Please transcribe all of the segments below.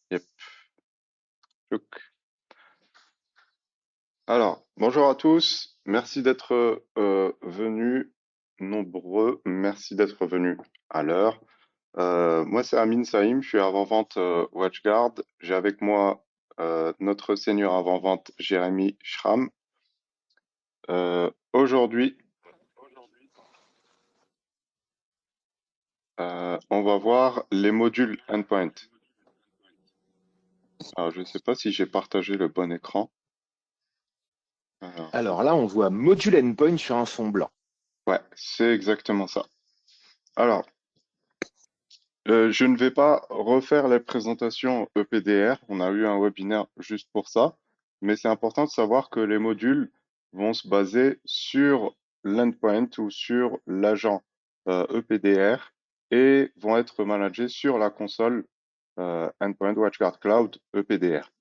Yep. Tchouk. Alors, bonjour à tous. Merci d'être venus nombreux. Merci d'être venus à l'heure. Moi, c'est Amin Saïm. Je suis avant-vente WatchGuard. J'ai avec moi notre senior avant-vente Jérémy Schramm. Aujourd'hui, on va voir les modules endpoint. Alors, je ne sais pas si j'ai partagé le bon écran. Alors, Alors là, on voit module endpoint sur un fond blanc. ouais, c'est exactement ça. Alors, je ne vais pas refaire les présentations EPDR. On a eu un webinaire juste pour ça. Mais c'est important de savoir que les modules vont se baser sur l'endpoint ou sur l'agent EPDR et vont être managés sur la console Endpoint WatchGuard Cloud EPDR.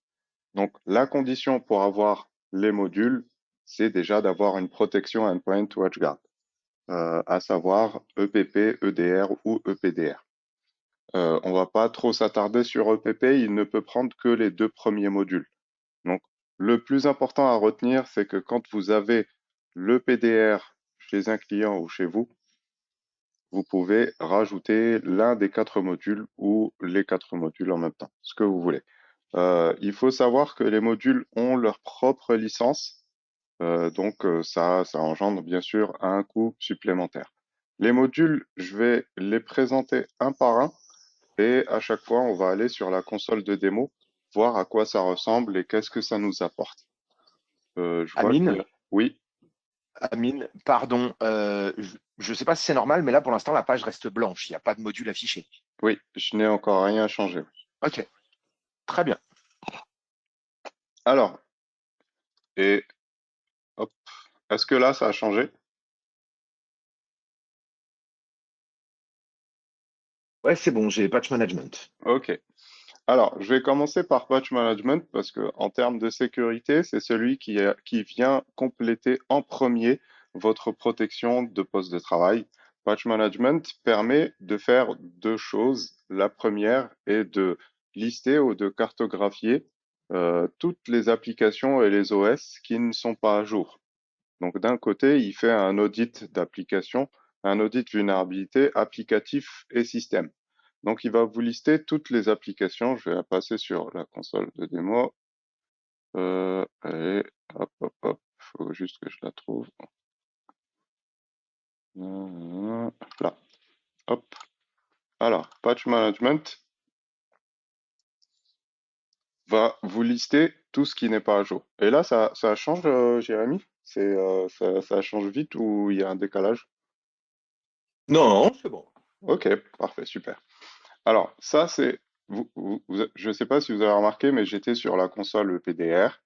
Donc, la condition pour avoir les modules, c'est déjà d'avoir une protection Endpoint WatchGuard, à savoir EPP, EDR ou EPDR. On va pas trop s'attarder sur EPP, il ne peut prendre que les deux premiers modules. Donc, le plus important à retenir, c'est que quand vous avez le PDR chez un client ou chez vous, vous pouvez rajouter l'un des quatre modules ou les quatre modules en même temps, ce que vous voulez. Il faut savoir que les modules ont leur propre licence, donc ça engendre bien sûr un coût supplémentaire. Les modules, je vais les présenter un par un. Et à chaque fois, on va aller sur la console de démo, voir à quoi ça ressemble et qu'est-ce que ça nous apporte. Je vois qu'il y Amine, a... Oui, Amine, pardon, je ne sais pas si c'est normal, mais là pour l'instant la page reste blanche, il n'y a pas de module affiché. oui, je n'ai encore rien changé. Ok, très bien. Alors, et hop, est-ce que là, ça a changé? Ouais, c'est bon, j'ai patch management. Ok. Alors, je vais commencer par Patch Management parce que en termes de sécurité, c'est celui qui vient compléter en premier votre protection de poste de travail. Patch Management permet de faire deux choses. La première est de lister ou de cartographier toutes les applications et les OS qui ne sont pas à jour. Donc, d'un côté, il fait un audit d'application, un audit vulnérabilité applicatif et système. Donc, il va vous lister toutes les applications. Je vais la passer sur la console de démo. Allez, hop, hop, hop. Faut juste que je la trouve. Là, hop. Alors, Patch Management va vous lister tout ce qui n'est pas à jour. Et là, ça change, Jérémy? Ça change vite ou il y a un décalage? Non, c'est bon. Ok, parfait, super. Alors, ça, c'est, je ne sais pas si vous avez remarqué, mais j'étais sur la console PDR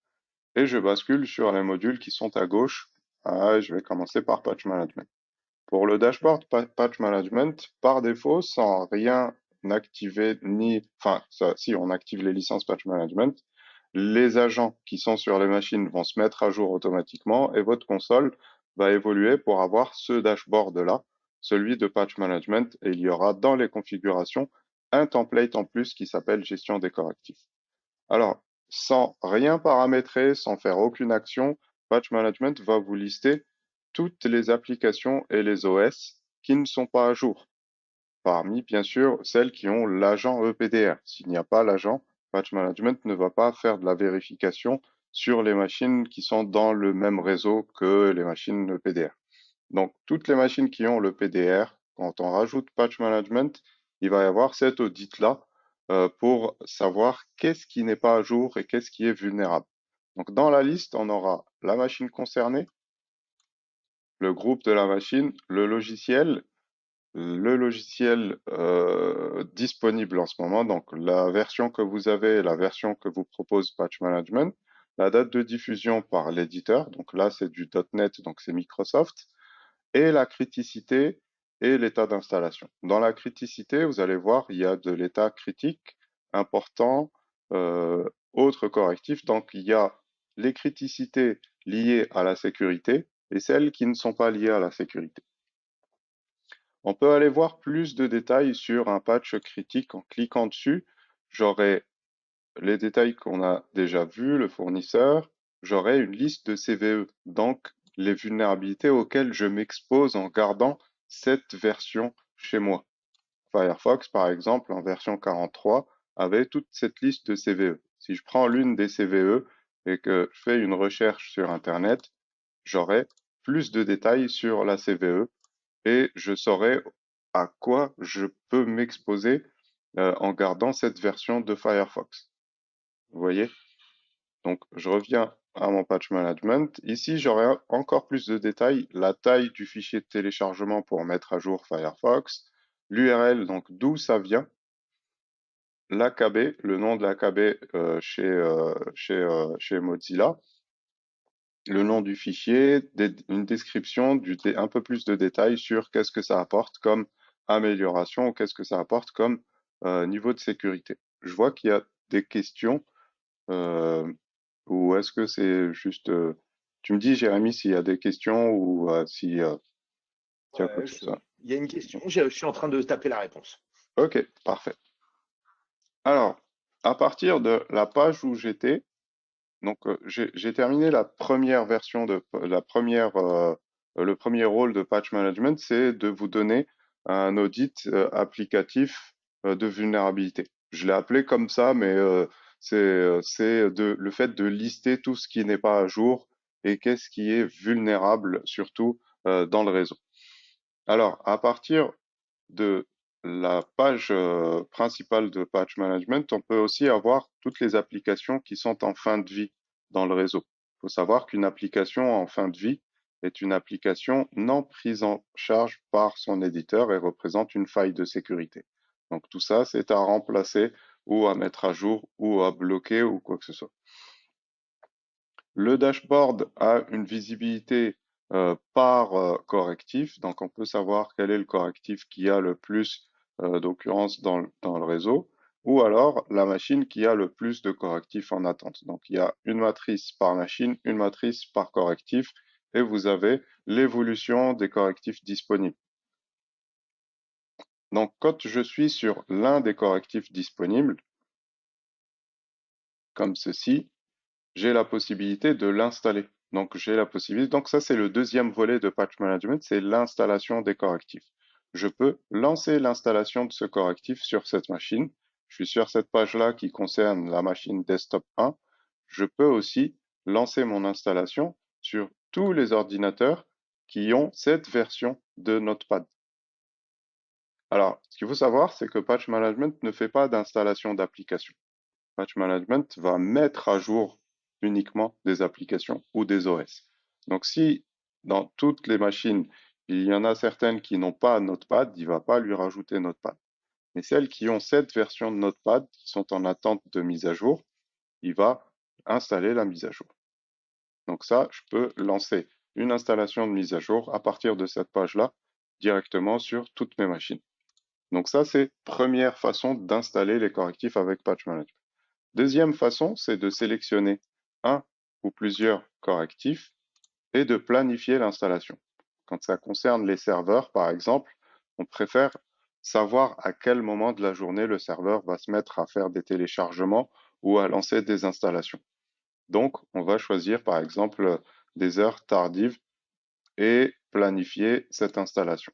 et je bascule sur les modules qui sont à gauche. Ah, je vais commencer par Patch Management. Pour le dashboard Patch Management, par défaut, sans rien activer enfin, si on active les licences Patch Management, les agents qui sont sur les machines vont se mettre à jour automatiquement et votre console va évoluer pour avoir ce dashboard-là, celui de Patch Management, et il y aura dans les configurations un template en plus qui s'appelle Gestion des correctifs. Alors, sans rien paramétrer, sans faire aucune action, Patch Management va vous lister toutes les applications et les OS qui ne sont pas à jour. Parmi, bien sûr, celles qui ont l'agent EPDR. S'il n'y a pas l'agent, Patch Management ne va pas faire de la vérification sur les machines qui sont dans le même réseau que les machines EPDR. Donc, toutes les machines qui ont le PDR, quand on rajoute Patch Management, il va y avoir cet audit-là pour savoir qu'est-ce qui n'est pas à jour et qu'est-ce qui est vulnérable. Donc, dans la liste, on aura la machine concernée, le groupe de la machine, le logiciel disponible en ce moment, donc la version que vous avez, la version que vous propose Patch Management, la date de diffusion par l'éditeur, donc là c'est du .NET, donc c'est Microsoft, et la criticité et l'état d'installation. Dans la criticité, vous allez voir, il y a de l'état critique, important, autre correctif, donc il y a les criticités liées à la sécurité et celles qui ne sont pas liées à la sécurité. On peut aller voir plus de détails sur un patch critique en cliquant dessus. J'aurai les détails qu'on a déjà vus, le fournisseur, j'aurai une liste de CVE, donc les vulnérabilités auxquelles je m'expose en gardant cette version chez moi. Firefox, par exemple, en version 43, avait toute cette liste de CVE. Si je prends l'une des CVE et que je fais une recherche sur Internet, j'aurai plus de détails sur la CVE et je saurai à quoi je peux m'exposer en gardant cette version de Firefox. Vous voyez? Donc, je reviens à mon patch management. Ici, j'aurai encore plus de détails, la taille du fichier de téléchargement pour mettre à jour Firefox, l'URL, donc d'où ça vient, l'AKB, le nom de l'AKB chez Mozilla, le nom du fichier, une description, un peu plus de détails sur qu'est-ce que ça apporte comme amélioration ou qu'est-ce que ça apporte comme niveau de sécurité. Je vois qu'il y a des questions. Euh, ou est-ce que c'est juste... tu me dis, Jérémy, s'il y a des questions ou si il y a quoi Ouais, que ce soit. il y a une question, je suis en train de taper la réponse. Ok, parfait. Alors, à partir de la page où j'étais, donc j'ai terminé la première version de le premier rôle de patch management, c'est de vous donner un audit applicatif de vulnérabilité. Je l'ai appelé comme ça, mais c'est le fait de lister tout ce qui n'est pas à jour et qu'est-ce qui est vulnérable surtout dans le réseau. Alors, à partir de la page principale de Patch Management, on peut aussi avoir toutes les applications qui sont en fin de vie dans le réseau. Il faut savoir qu'une application en fin de vie est une application non prise en charge par son éditeur et représente une faille de sécurité. Donc tout ça, c'est à remplacer ou à mettre à jour ou à bloquer ou quoi que ce soit. Le dashboard a une visibilité par correctif, donc on peut savoir quel est le correctif qui a le plus d'occurrences dans le réseau, ou alors la machine qui a le plus de correctifs en attente. Donc il y a une matrice par machine, une matrice par correctif, et vous avez l'évolution des correctifs disponibles. Donc quand je suis sur l'un des correctifs disponibles, comme ceci, j'ai la possibilité de l'installer. Donc, j'ai la possibilité. Donc, ça, c'est le deuxième volet de patch management, c'est l'installation des correctifs. Je peux lancer l'installation de ce correctif sur cette machine. Je suis sur cette page-là qui concerne la machine desktop 1. Je peux aussi lancer mon installation sur tous les ordinateurs qui ont cette version de Notepad. Alors, ce qu'il faut savoir, c'est que patch management ne fait pas d'installation d'application. Patch Management va mettre à jour uniquement des applications ou des OS. Donc, si dans toutes les machines, il y en a certaines qui n'ont pas Notepad, il ne va pas lui rajouter Notepad. Mais celles qui ont cette version de Notepad, qui sont en attente de mise à jour, il va installer la mise à jour. Donc ça, je peux lancer une installation de mise à jour à partir de cette page-là directement sur toutes mes machines. Donc ça, c'est première façon d'installer les correctifs avec Patch Management. Deuxième façon, c'est de sélectionner un ou plusieurs correctifs et de planifier l'installation. Quand ça concerne les serveurs, par exemple, on préfère savoir à quel moment de la journée le serveur va se mettre à faire des téléchargements ou à lancer des installations. Donc, on va choisir, par exemple, des heures tardives et planifier cette installation.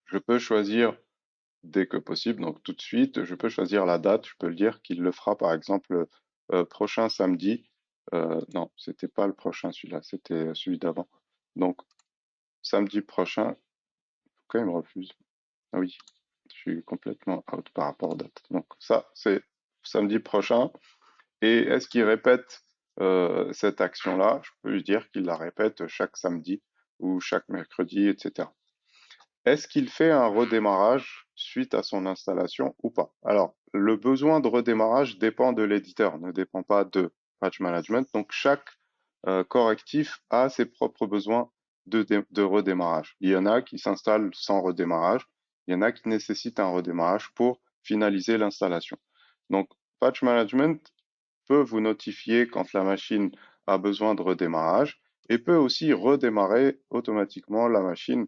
Je peux choisir dès que possible, donc tout de suite. Je peux choisir la date, je peux le dire qu'il le fera par exemple prochain samedi. Non, c'était pas le prochain celui-là, c'était celui d'avant. Donc samedi prochain, pourquoi il me refuse? Ah oui, je suis complètement out par rapport aux dates. Donc ça, c'est samedi prochain. Et est-ce qu'il répète cette action-là? Je peux lui dire qu'il la répète chaque samedi ou chaque mercredi, etc. Est-ce qu'il fait un redémarrage suite à son installation ou pas? Alors, le besoin de redémarrage dépend de l'éditeur, ne dépend pas de Patch Management. Donc, chaque correctif a ses propres besoins de redémarrage. Il y en a qui s'installent sans redémarrage, il y en a qui nécessitent un redémarrage pour finaliser l'installation. Donc, Patch Management peut vous notifier quand la machine a besoin de redémarrage et peut aussi redémarrer automatiquement la machine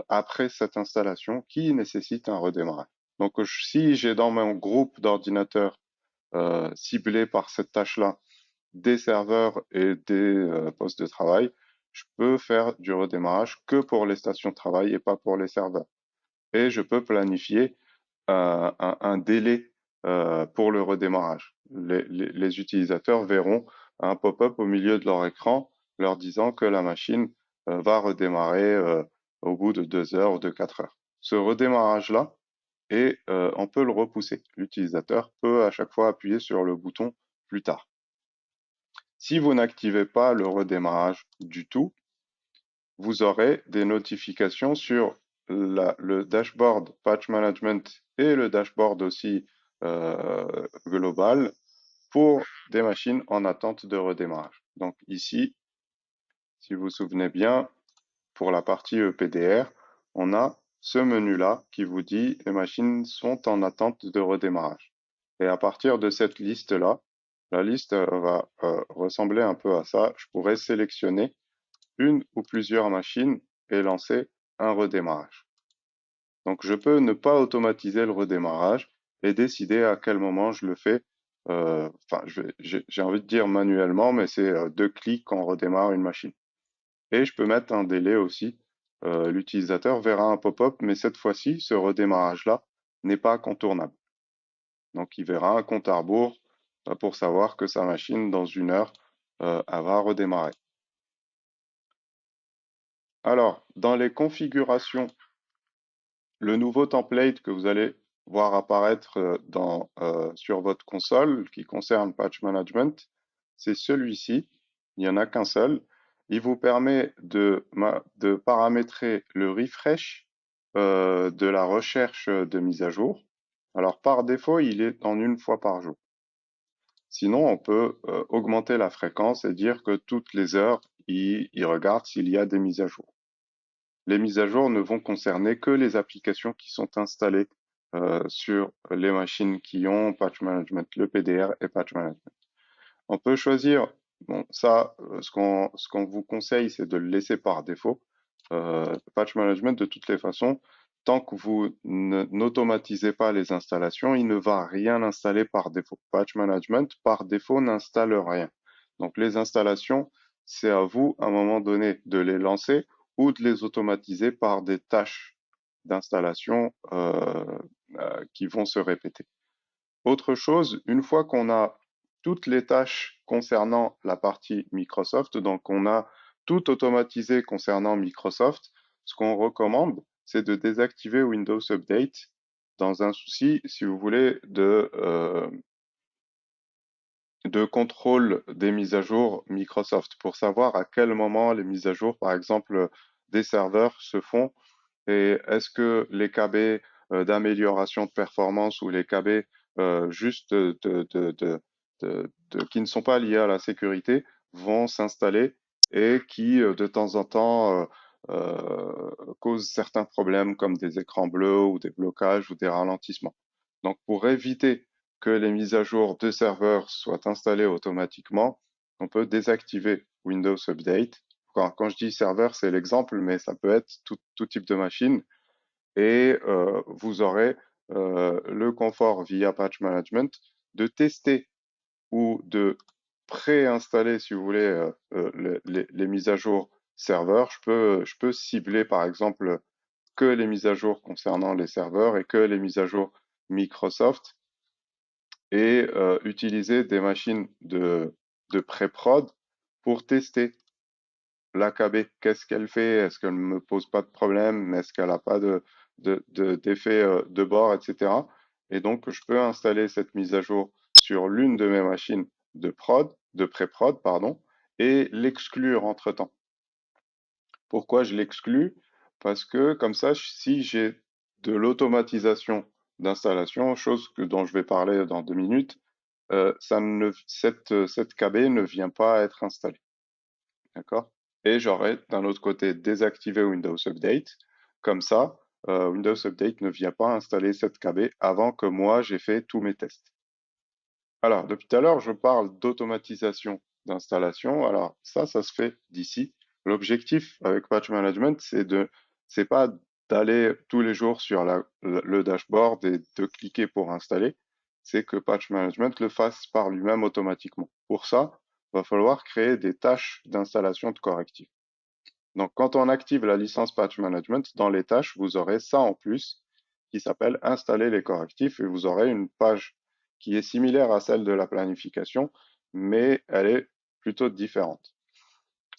après cette installation qui nécessite un redémarrage. Donc si j'ai dans mon groupe d'ordinateurs ciblés par cette tâche-là des serveurs et des postes de travail, je peux faire du redémarrage que pour les stations de travail et pas pour les serveurs. Et je peux planifier un délai pour le redémarrage. Les utilisateurs verront un pop-up au milieu de leur écran leur disant que la machine va redémarrer au bout de 2 heures ou de 4 heures. Ce redémarrage-là, et on peut le repousser. L'utilisateur peut à chaque fois appuyer sur le bouton plus tard. Si vous n'activez pas le redémarrage du tout, vous aurez des notifications sur le dashboard Patch Management et le dashboard aussi global pour des machines en attente de redémarrage. Donc ici, si vous vous souvenez bien, pour la partie EPDR, on a ce menu-là qui vous dit les machines sont en attente de redémarrage. Et à partir de cette liste-là, la liste va ressembler un peu à ça. Je pourrais sélectionner une ou plusieurs machines et lancer un redémarrage. Donc je peux ne pas automatiser le redémarrage et décider à quel moment je le fais. Enfin, j'ai envie de dire manuellement, mais c'est 2 clics quand on redémarre une machine. Et je peux mettre un délai aussi. L'utilisateur verra un pop-up, mais cette fois-ci, ce redémarrage-là n'est pas contournable. Donc il verra un compte à rebours pour savoir que sa machine, dans 1 heure, elle va redémarrer. Alors, dans les configurations, le nouveau template que vous allez voir apparaître sur votre console qui concerne Patch Management, c'est celui-ci. Il n'y en a qu'un seul. Il vous permet de paramétrer le refresh de la recherche de mise à jour. Alors, par défaut, il est en 1 fois par jour. Sinon, on peut augmenter la fréquence et dire que toutes les heures, il regarde s'il y a des mises à jour. Les mises à jour ne vont concerner que les applications qui sont installées sur les machines qui ont Patch Management, le PDR et Patch Management. On peut choisir, bon, ça, ce qu'on vous conseille, c'est de le laisser par défaut. Patch Management, de toutes les façons, tant que vous n'automatisez pas les installations, il ne va rien installer par défaut. Patch Management, par défaut, n'installe rien. Donc, les installations, c'est à vous, à un moment donné, de les lancer ou de les automatiser par des tâches d'installation qui vont se répéter. Autre chose, une fois qu'on a toutes les tâches concernant la partie Microsoft, donc on a tout automatisé concernant Microsoft, ce qu'on recommande, c'est de désactiver Windows Update dans un souci, si vous voulez, de contrôle des mises à jour Microsoft pour savoir à quel moment les mises à jour, par exemple, des serveurs se font et est-ce que les KB d'amélioration de performance ou les KB juste qui ne sont pas liés à la sécurité vont s'installer et qui de temps en temps causent certains problèmes comme des écrans bleus ou des blocages ou des ralentissements. Donc pour éviter que les mises à jour de serveurs soient installées automatiquement, on peut désactiver Windows Update. Quand je dis serveur, c'est l'exemple, mais ça peut être tout type de machine. Et vous aurez le confort via Patch Management de tester ou de préinstaller, si vous voulez, les mises à jour serveurs. Je peux cibler, par exemple, que les mises à jour concernant les serveurs et que les mises à jour Microsoft et utiliser des machines de pré-prod pour tester l'AKB. Qu'est-ce qu'elle fait? Est-ce qu'elle ne me pose pas de problème? Est-ce qu'elle n'a pas d'effet de bord, etc. Et donc, je peux installer cette mise à jour sur l'une de mes machines de pré-prod, pardon, et l'exclure entre-temps. Pourquoi je l'exclus? Parce que comme ça, si j'ai de l'automatisation d'installation, dont je vais parler dans 2 minutes, cette KB ne vient pas être installée. D'accord? Et j'aurais d'un autre côté désactivé Windows Update. Comme ça, Windows Update ne vient pas installer cette KB avant que moi j'ai fait tous mes tests. Alors, depuis tout à l'heure, je parle d'automatisation d'installation. Alors, ça se fait d'ici. L'objectif avec Patch Management, c'est pas d'aller tous les jours sur le dashboard et de cliquer pour installer. c'est que Patch Management le fasse par lui-même automatiquement. Pour ça, il va falloir créer des tâches d'installation de correctifs. Donc, quand on active la licence Patch Management, dans les tâches, vous aurez ça en plus qui s'appelle Installer les correctifs et vous aurez une page qui est similaire à celle de la planification, mais elle est plutôt différente.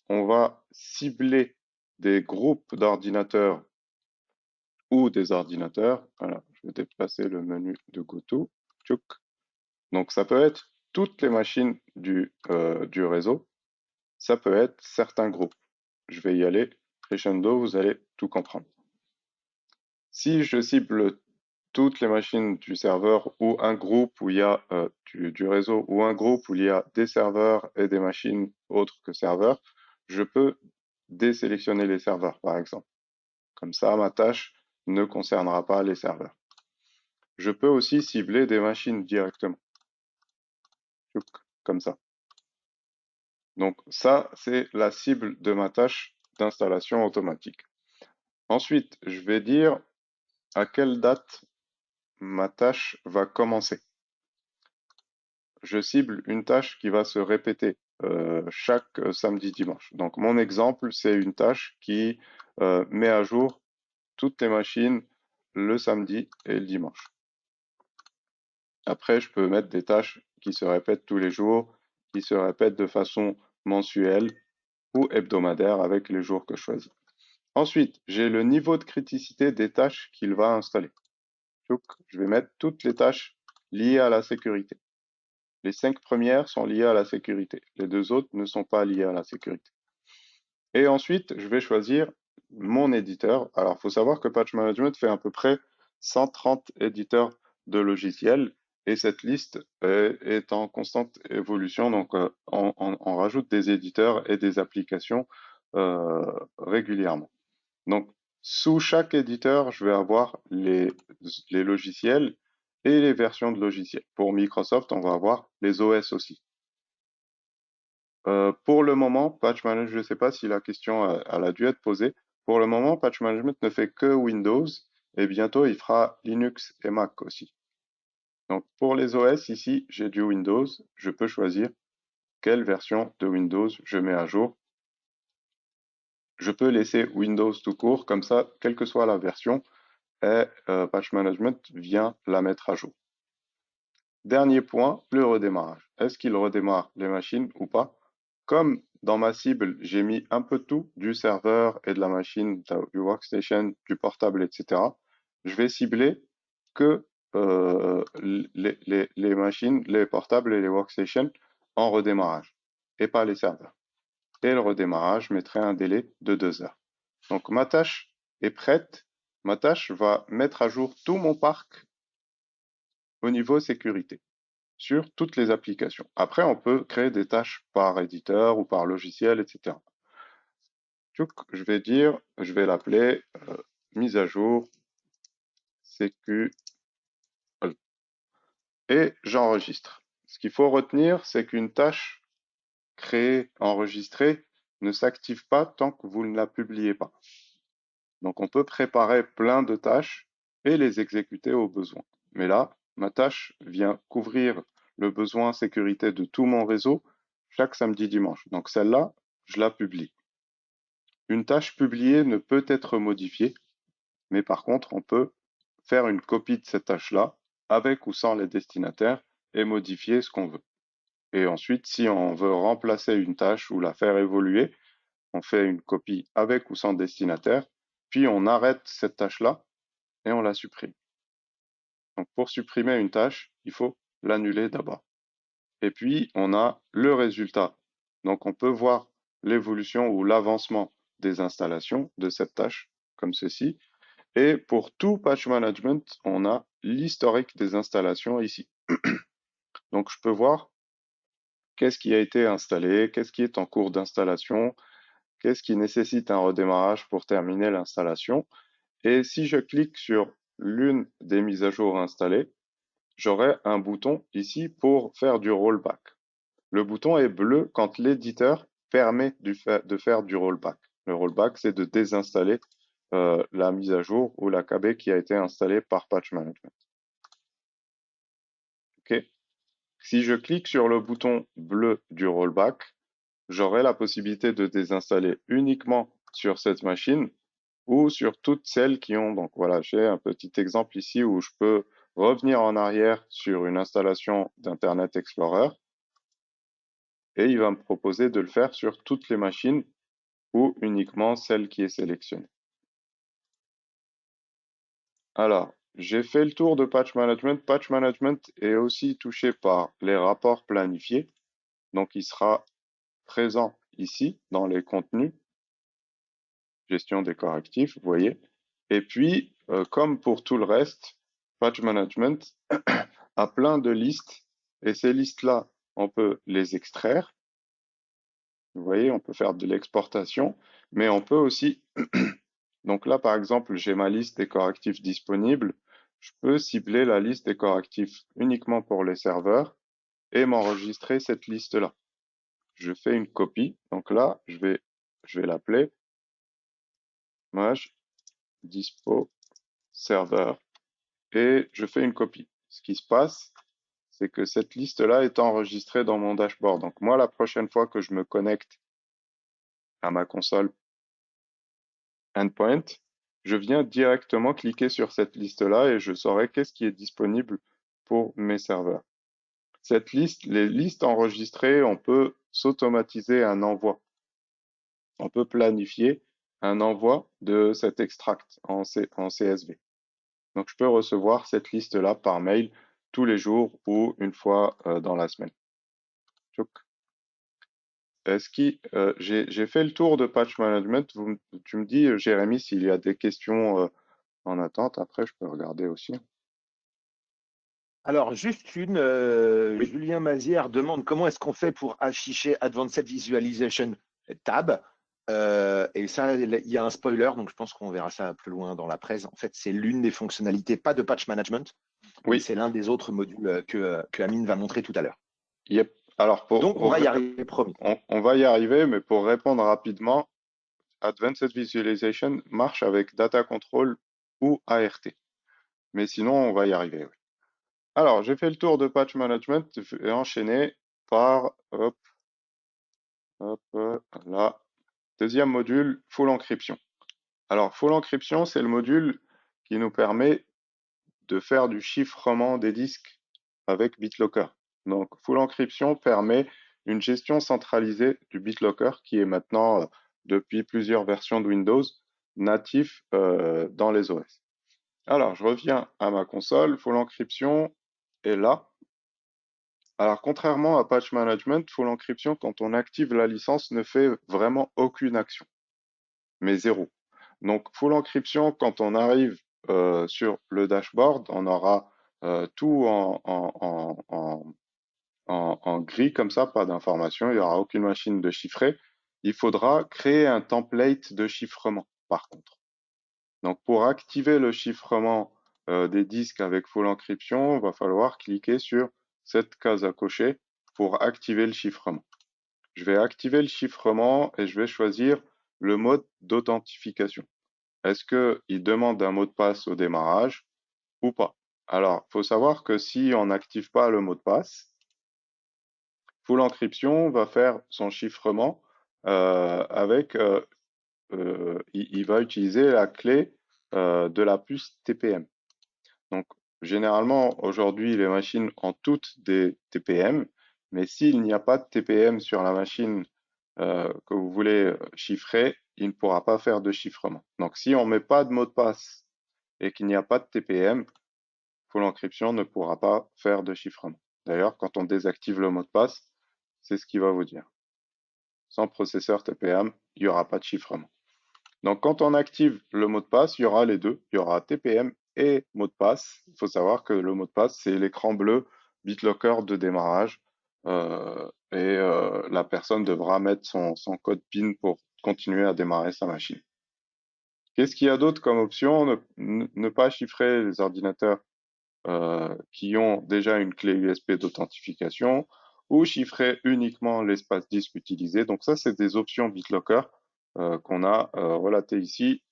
On va cibler des groupes d'ordinateurs ou des ordinateurs. Voilà, je vais déplacer le menu de GoTo. Tchouk. Donc, ça peut être toutes les machines du réseau. Ça peut être certains groupes. Je vais y aller crescendo, vous allez tout comprendre. Si je cible toutes les machines du serveur ou un groupe où il y a du réseau ou un groupe où il y a des serveurs et des machines autres que serveurs, je peux désélectionner les serveurs, par exemple. Comme ça, ma tâche ne concernera pas les serveurs. Je peux aussi cibler des machines directement, comme ça. Donc ça, c'est la cible de ma tâche d'installation automatique. Ensuite, je vais dire à quelle date ma tâche va commencer. Je cible une tâche qui va se répéter chaque samedi, dimanche. Donc mon exemple, c'est une tâche qui met à jour toutes les machines le samedi et le dimanche. Après, je peux mettre des tâches qui se répètent tous les jours, qui se répètent de façon mensuelle ou hebdomadaire avec les jours que je choisis. Ensuite, j'ai le niveau de criticité des tâches qu'il va installer. Donc, je vais mettre toutes les tâches liées à la sécurité. Les 5 premières sont liées à la sécurité. Les 2 autres ne sont pas liées à la sécurité. Et ensuite, je vais choisir mon éditeur. Alors, il faut savoir que Patch Management fait à peu près 130 éditeurs de logiciels et cette liste est en constante évolution. Donc, on rajoute des éditeurs et des applications régulièrement. Donc, sous chaque éditeur, je vais avoir les logiciels et les versions de logiciels. Pour Microsoft, on va avoir les OS aussi. Pour le moment, Patch Management, je ne sais pas si la question elle a dû être posée. Pour le moment, Patch Management ne fait que Windows et bientôt il fera Linux et Mac aussi. Donc pour les OS, ici, j'ai du Windows. Je peux choisir quelle version de Windows je mets à jour. Je peux laisser Windows tout court, comme ça, quelle que soit la version, et Patch Management vient la mettre à jour. Dernier point, le redémarrage. Est-ce qu'il redémarre les machines ou pas? Comme dans ma cible, j'ai mis un peu de tout, du serveur et de la machine, du workstation, du portable, etc. Je vais cibler que les machines, les portables et les workstations en redémarrage, et pas les serveurs. Et le redémarrage mettrait un délai de 2 heures. Donc ma tâche est prête. Ma tâche va mettre à jour tout mon parc au niveau sécurité sur toutes les applications. Après, on peut créer des tâches par éditeur ou par logiciel, etc. Je vais dire, je vais l'appeler mise à jour sécu et j'enregistre. Ce qu'il faut retenir, c'est qu'une tâche créée, enregistrée, ne s'active pas tant que vous ne la publiez pas. Donc on peut préparer plein de tâches et les exécuter au besoin. Mais là, ma tâche vient couvrir le besoin sécurité de tout mon réseau chaque samedi dimanche. Donc celle-là, je la publie. Une tâche publiée ne peut être modifiée, mais par contre, on peut faire une copie de cette tâche-là avec ou sans les destinataires et modifier ce qu'on veut. Et ensuite, si on veut remplacer une tâche ou la faire évoluer, on fait une copie avec ou sans destinataire, puis on arrête cette tâche-là et on la supprime. Donc pour supprimer une tâche, il faut l'annuler d'abord. Et puis on a le résultat. Donc on peut voir l'évolution ou l'avancement des installations de cette tâche, comme ceci. Et pour tout patch management, on a l'historique des installations ici. Donc je peux voir qu'est-ce qui a été installé, qu'est-ce qui est en cours d'installation, qu'est-ce qui nécessite un redémarrage pour terminer l'installation. Et si je clique sur l'une des mises à jour installées, j'aurai un bouton ici pour faire du rollback. Le bouton est bleu quand l'éditeur permet de faire du rollback. Le rollback, c'est de désinstaller la mise à jour ou la KB qui a été installée par Patch Management. ok? Si je clique sur le bouton bleu du rollback, j'aurai la possibilité de désinstaller uniquement sur cette machine ou sur toutes celles qui ont. Donc voilà, j'ai un petit exemple ici où je peux revenir en arrière sur une installation d'Internet Explorer et il va me proposer de le faire sur toutes les machines ou uniquement celle qui est sélectionnée. Alors, j'ai fait le tour de Patch Management. Patch Management est aussi touché par les rapports planifiés. Donc, il sera présent ici dans les contenus, gestion des correctifs, vous voyez. Et puis, comme pour tout le reste, Patch Management a plein de listes. Et ces listes-là, on peut les extraire. Vous voyez, on peut faire de l'exportation, mais on peut aussi. Donc là, par exemple, j'ai ma liste des correctifs disponibles. Je peux cibler la liste des correctifs uniquement pour les serveurs et m'enregistrer cette liste-là. Je fais une copie. Donc là, je vais l'appeler maj dispo serveur et je fais une copie. Ce qui se passe, c'est que cette liste-là est enregistrée dans mon dashboard. Donc moi, la prochaine fois que je me connecte à ma console endpoint, je viens directement cliquer sur cette liste-là et je saurai qu'est-ce qui est disponible pour mes serveurs. Cette liste, les listes enregistrées, on peut s'automatiser un envoi. On peut planifier un envoi de cet extract en CSV. Donc, je peux recevoir cette liste-là par mail tous les jours ou une fois dans la semaine. J'ai fait le tour de Patch Management. Tu me dis, Jérémy, s'il y a des questions en attente. Après, je peux regarder aussi. Alors, juste une, Oui. Julien Mazière demande comment est-ce qu'on fait pour afficher Advanced Visualization Tab. Et ça, il y a un spoiler, donc je pense qu'on verra ça plus loin dans la presse. En fait, c'est l'une des fonctionnalités, pas de patch management, mais Oui. c'est l'un des autres modules que Amine va montrer tout à l'heure. Yep. Alors, Donc, on va y arriver, promis. on va y arriver, mais pour répondre rapidement, Advanced Visualization marche avec Data Control ou ART. Mais sinon, on va y arriver. Oui. Alors, j'ai fait le tour de Patch Management et enchaîné par, là, deuxième module, Full Encryption. Alors, Full Encryption, c'est le module qui nous permet de faire du chiffrement des disques avec BitLocker. Donc, Full Encryption permet une gestion centralisée du BitLocker qui est maintenant, depuis plusieurs versions de Windows, natif dans les OS. Alors, je reviens à ma console. Full Encryption est là. Alors, contrairement à Patch Management, Full Encryption, quand on active la licence, ne fait vraiment aucune action, mais zéro. Donc, Full Encryption, quand on arrive sur le dashboard, on aura tout en gris comme ça, pas d'information, il n'y aura aucune machine de chiffrer. Il faudra créer un template de chiffrement, par contre. Donc, pour activer le chiffrement des disques avec Full Encryption, il va falloir cliquer sur cette case à cocher pour activer le chiffrement. Je vais activer le chiffrement et je vais choisir le mode d'authentification. Est-ce qu'il demande un mot de passe au démarrage ou pas? Alors, il faut savoir que si on n'active pas le mot de passe, Full Encryption va faire son chiffrement avec, il va utiliser la clé de la puce TPM. Donc, généralement, aujourd'hui, les machines ont toutes des TPM, mais s'il n'y a pas de TPM sur la machine que vous voulez chiffrer, il ne pourra pas faire de chiffrement. Donc, si on ne met pas de mot de passe et qu'il n'y a pas de TPM, Full Encryption ne pourra pas faire de chiffrement. D'ailleurs, quand on désactive le mot de passe, c'est ce qu'il va vous dire. Sans processeur TPM, il n'y aura pas de chiffrement. Donc, quand on active le mot de passe, il y aura les deux. Il y aura TPM et mot de passe. Il faut savoir que le mot de passe, c'est l'écran bleu BitLocker de démarrage. La personne devra mettre son code PIN pour continuer à démarrer sa machine. Qu'est-ce qu'il y a d'autre comme option? Ne pas chiffrer les ordinateurs qui ont déjà une clé USB d'authentification ou chiffrer uniquement l'espace disque utilisé. Donc ça, c'est des options BitLocker qu'on a relatées ici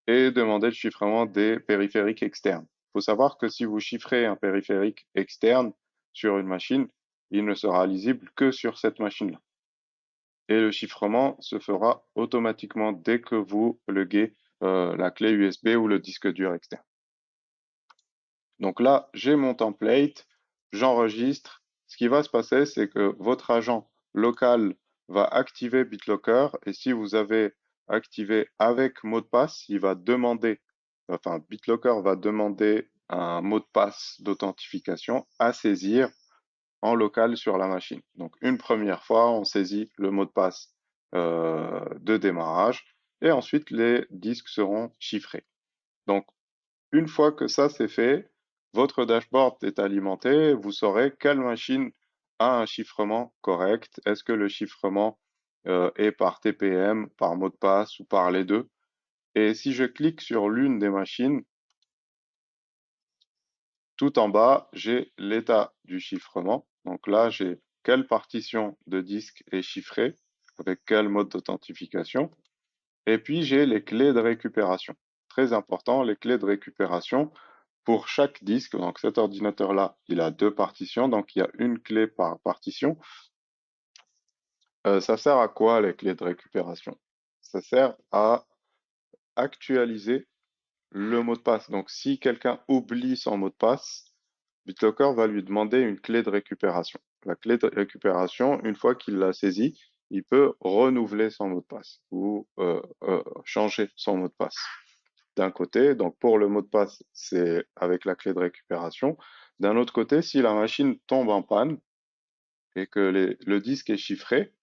et demander le chiffrement des périphériques externes. Il faut savoir que si vous chiffrez un périphérique externe sur une machine, il ne sera lisible que sur cette machine-là. Et le chiffrement se fera automatiquement dès que vous pluguez la clé USB ou le disque dur externe. Donc là, j'ai mon template, j'enregistre. Ce qui va se passer, c'est que votre agent local va activer BitLocker et si vous avez activé avec mot de passe, il va demander, enfin, BitLocker va demander un mot de passe d'authentification à saisir en local sur la machine. Donc, une première fois, on saisit le mot de passe de démarrage et ensuite les disques seront chiffrés. Donc, une fois que ça c'est fait, votre dashboard est alimenté, vous saurez quelle machine a un chiffrement correct. Est-ce que le chiffrement est par TPM, par mot de passe ou par les deux? Et si je clique sur l'une des machines, tout en bas, j'ai l'état du chiffrement. Donc là, j'ai quelle partition de disque est chiffrée, avec quel mode d'authentification. Et puis, j'ai les clés de récupération. Très important, les clés de récupération pour chaque disque. Donc cet ordinateur-là, il a deux partitions, donc il y a une clé par partition. Ça sert à quoi les clés de récupération? Ça sert à actualiser le mot de passe. Donc si quelqu'un oublie son mot de passe, BitLocker va lui demander une clé de récupération. La clé de récupération, une fois qu'il l'a saisie, il peut renouveler son mot de passe ou changer son mot de passe. D'un côté, donc pour le mot de passe, c'est avec la clé de récupération. D'un autre côté, si la machine tombe en panne et que le disque est chiffré,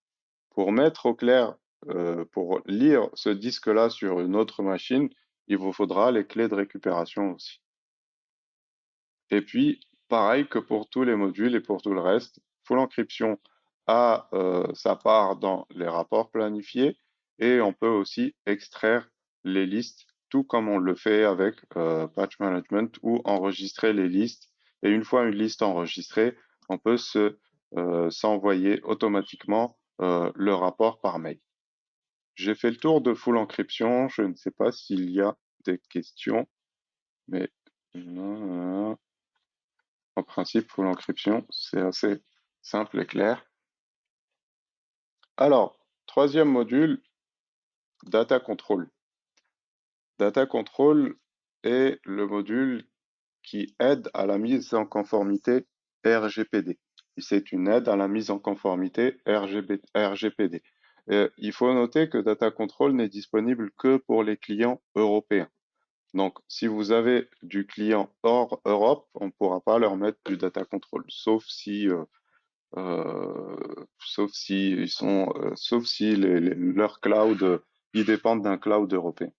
pour mettre au clair, pour lire ce disque-là sur une autre machine, il vous faudra les clés de récupération aussi. Et puis, pareil que pour tous les modules et pour tout le reste, Full Encryption a sa part dans les rapports planifiés et on peut aussi extraire les listes, tout comme on le fait avec Patch Management ou enregistrer les listes. Et une fois une liste enregistrée, on peut s'envoyer automatiquement le rapport par mail. J'ai fait le tour de Full Encryption. Je ne sais pas s'il y a des questions, mais en principe, pour l'encryption, c'est assez simple et clair. Alors, troisième module, Data Control. Data Control est le module qui aide à la mise en conformité RGPD. C'est une aide à la mise en conformité RGPD. Il faut noter que Data Control n'est disponible que pour les clients européens. Donc, si vous avez du client hors Europe, on ne pourra pas leur mettre du Data Control, sauf si sauf si leurs clouds, ils dépendent d'un cloud européen.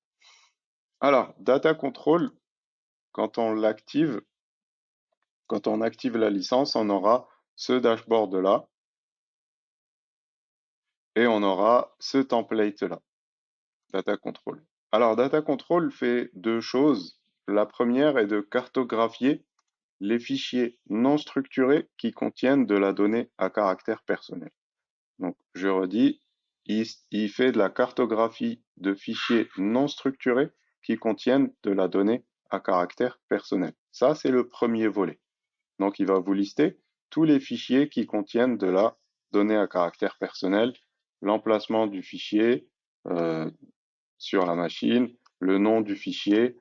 Alors, Data Control, quand on l'active, quand on active la licence, on aura ce dashboard-là et on aura ce template-là, Data Control. Alors, Data Control fait deux choses. La première est de cartographier les fichiers non structurés qui contiennent de la donnée à caractère personnel. Donc, je redis, il fait de la cartographie de fichiers non structurés qui contiennent de la donnée à caractère personnel. Ça, c'est le premier volet. Donc, il va vous lister tous les fichiers qui contiennent de la donnée à caractère personnel, l'emplacement du fichier sur la machine, le nom du fichier,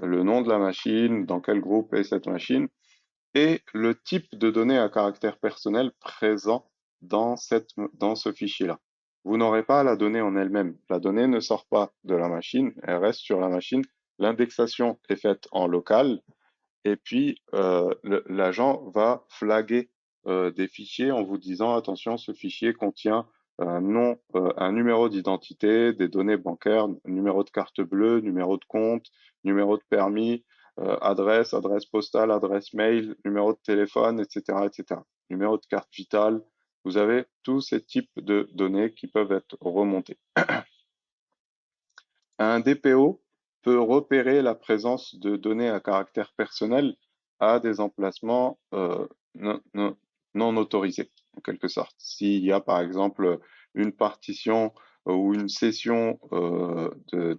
le nom de la machine, dans quel groupe est cette machine, et le type de données à caractère personnel présent dans ce fichier-là. Vous n'aurez pas la donnée en elle-même. La donnée ne sort pas de la machine, elle reste sur la machine. L'indexation est faite en local et puis l'agent va flaguer des fichiers en vous disant attention, ce fichier contient un nom, un numéro d'identité, des données bancaires, numéro de carte bleue, numéro de compte, numéro de permis, adresse, adresse postale, adresse mail, numéro de téléphone, etc., etc. Numéro de carte vitale. Vous avez tous ces types de données qui peuvent être remontées. Un DPO peut repérer la présence de données à caractère personnel à des emplacements non autorisés, en quelque sorte. S'il y a par exemple une partition ou une session de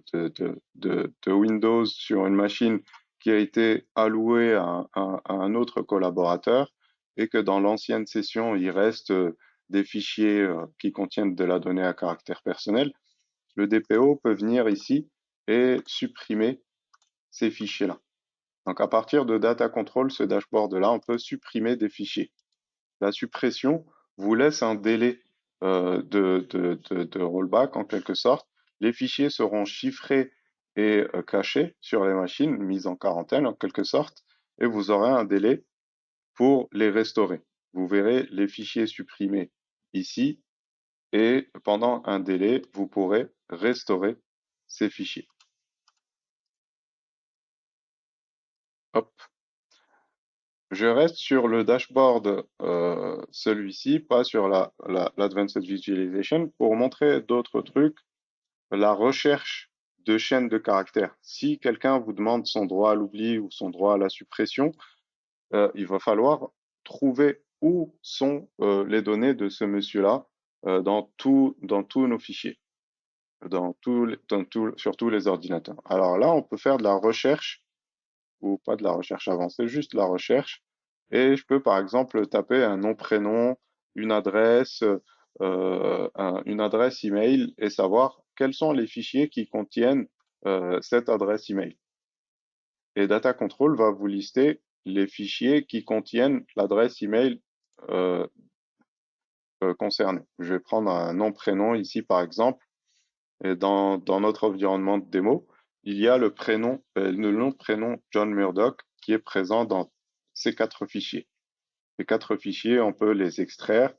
Windows sur une machine qui a été allouée à un autre collaborateur, et que dans l'ancienne session, il reste des fichiers qui contiennent de la donnée à caractère personnel, le DPO peut venir ici et supprimer ces fichiers-là. Donc à partir de Data Control, ce dashboard-là, on peut supprimer des fichiers. La suppression vous laisse un délai de rollback en quelque sorte. Les fichiers seront chiffrés et cachés sur les machines, mis en quarantaine en quelque sorte, et vous aurez un délai pour les restaurer. Vous verrez les fichiers supprimés ici, et pendant un délai, vous pourrez restaurer ces fichiers. Hop. Je reste sur le dashboard, celui-ci, pas sur l'Advanced Visualization, pour montrer d'autres trucs. La recherche de chaînes de caractères. Si quelqu'un vous demande son droit à l'oubli ou son droit à la suppression, il va falloir trouver où sont les données de ce monsieur-là dans tous nos fichiers, sur tous les ordinateurs. Alors là, on peut faire de la recherche ou pas de la recherche avancée, juste la recherche. Et je peux par exemple taper un nom, prénom, une adresse, une adresse email et savoir quels sont les fichiers qui contiennent cette adresse email. Et Data Control va vous lister les fichiers qui contiennent l'adresse email euh, concernée. Je vais prendre un nom, prénom ici par exemple. Et dans notre environnement de démo, il y a le nom, prénom John Murdoch qui est présent dans ces 4 fichiers. Ces 4 fichiers, on peut les extraire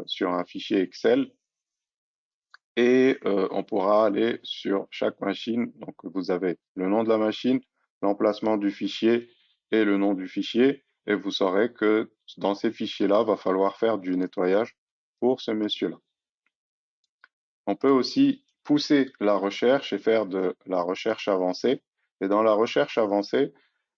sur un fichier Excel et on pourra aller sur chaque machine. Donc, vous avez le nom de la machine, l'emplacement du fichier et le nom du fichier. Et vous saurez que dans ces fichiers-là, va falloir faire du nettoyage pour ce monsieur-là. On peut aussi pousser la recherche et faire de la recherche avancée. Et dans la recherche avancée,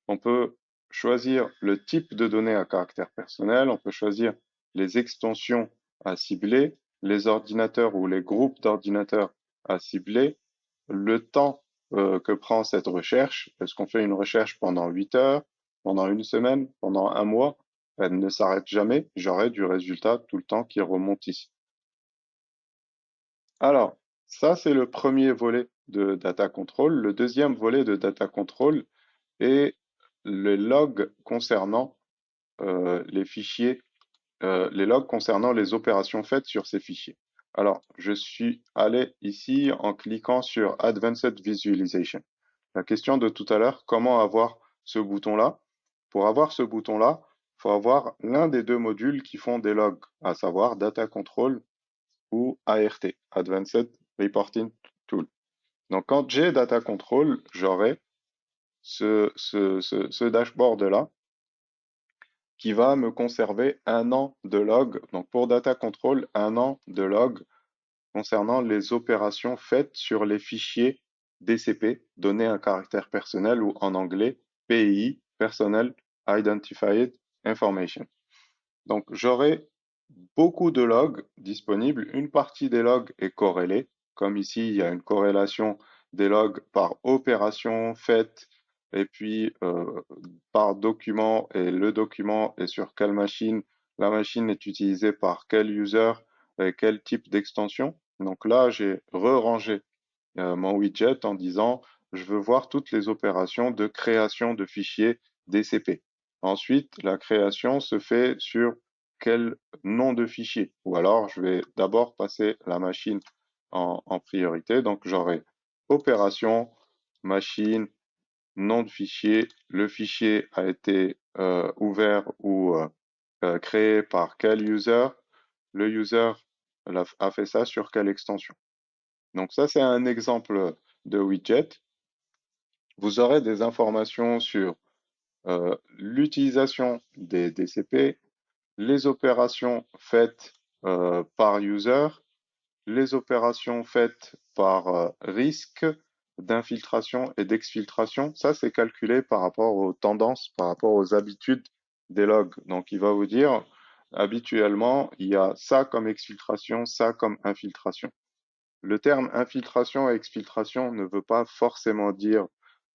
on peut choisir le type de données à caractère personnel, on peut choisir les extensions à cibler, les ordinateurs ou les groupes d'ordinateurs à cibler, le temps que prend cette recherche. Est-ce qu'on fait une recherche pendant 8 heures, pendant une semaine, pendant un mois? Elle ne s'arrête jamais, j'aurai du résultat tout le temps qui remonte ici. Alors, ça, c'est le premier volet de Data Control. Le deuxième volet de Data Control est les logs concernant les fichiers, les logs concernant les opérations faites sur ces fichiers. Alors, je suis allé ici en cliquant sur Advanced Visualization. La question de tout à l'heure, comment avoir ce bouton-là? Pour avoir ce bouton-là, il faut avoir l'un des deux modules qui font des logs, à savoir Data Control ou ART, Advanced Reporting Tool. Donc, quand j'ai Data Control, j'aurai ce dashboard-là qui va me conserver un an de log. Donc, pour Data Control, un an de log concernant les opérations faites sur les fichiers DCP, données à caractère personnel, ou en anglais, PII, Personal Identified Information. Donc, j'aurai beaucoup de logs disponibles. Une partie des logs est corrélée. Comme ici, il y a une corrélation des logs par opération faite et puis par document. Et le document est sur quelle machine. La machine est utilisée par quel user et quel type d'extension. Donc là, j'ai re-rangé mon widget en disant je veux voir toutes les opérations de création de fichiers DCP. Ensuite, la création se fait sur quel nom de fichier. Ou alors, je vais d'abord passer la machine en priorité. Donc, j'aurai opération, machine, nom de fichier. Le fichier a été ouvert ou créé par quel user. Le user a fait ça sur quelle extension. Donc ça, c'est un exemple de widget. Vous aurez des informations sur l'utilisation des DCP, les opérations faites par user, les opérations faites par risque d'infiltration et d'exfiltration. Ça, c'est calculé par rapport aux tendances, par rapport aux habitudes des logs. Donc, il va vous dire, habituellement, il y a ça comme exfiltration, ça comme infiltration. Le terme infiltration et exfiltration ne veut pas forcément dire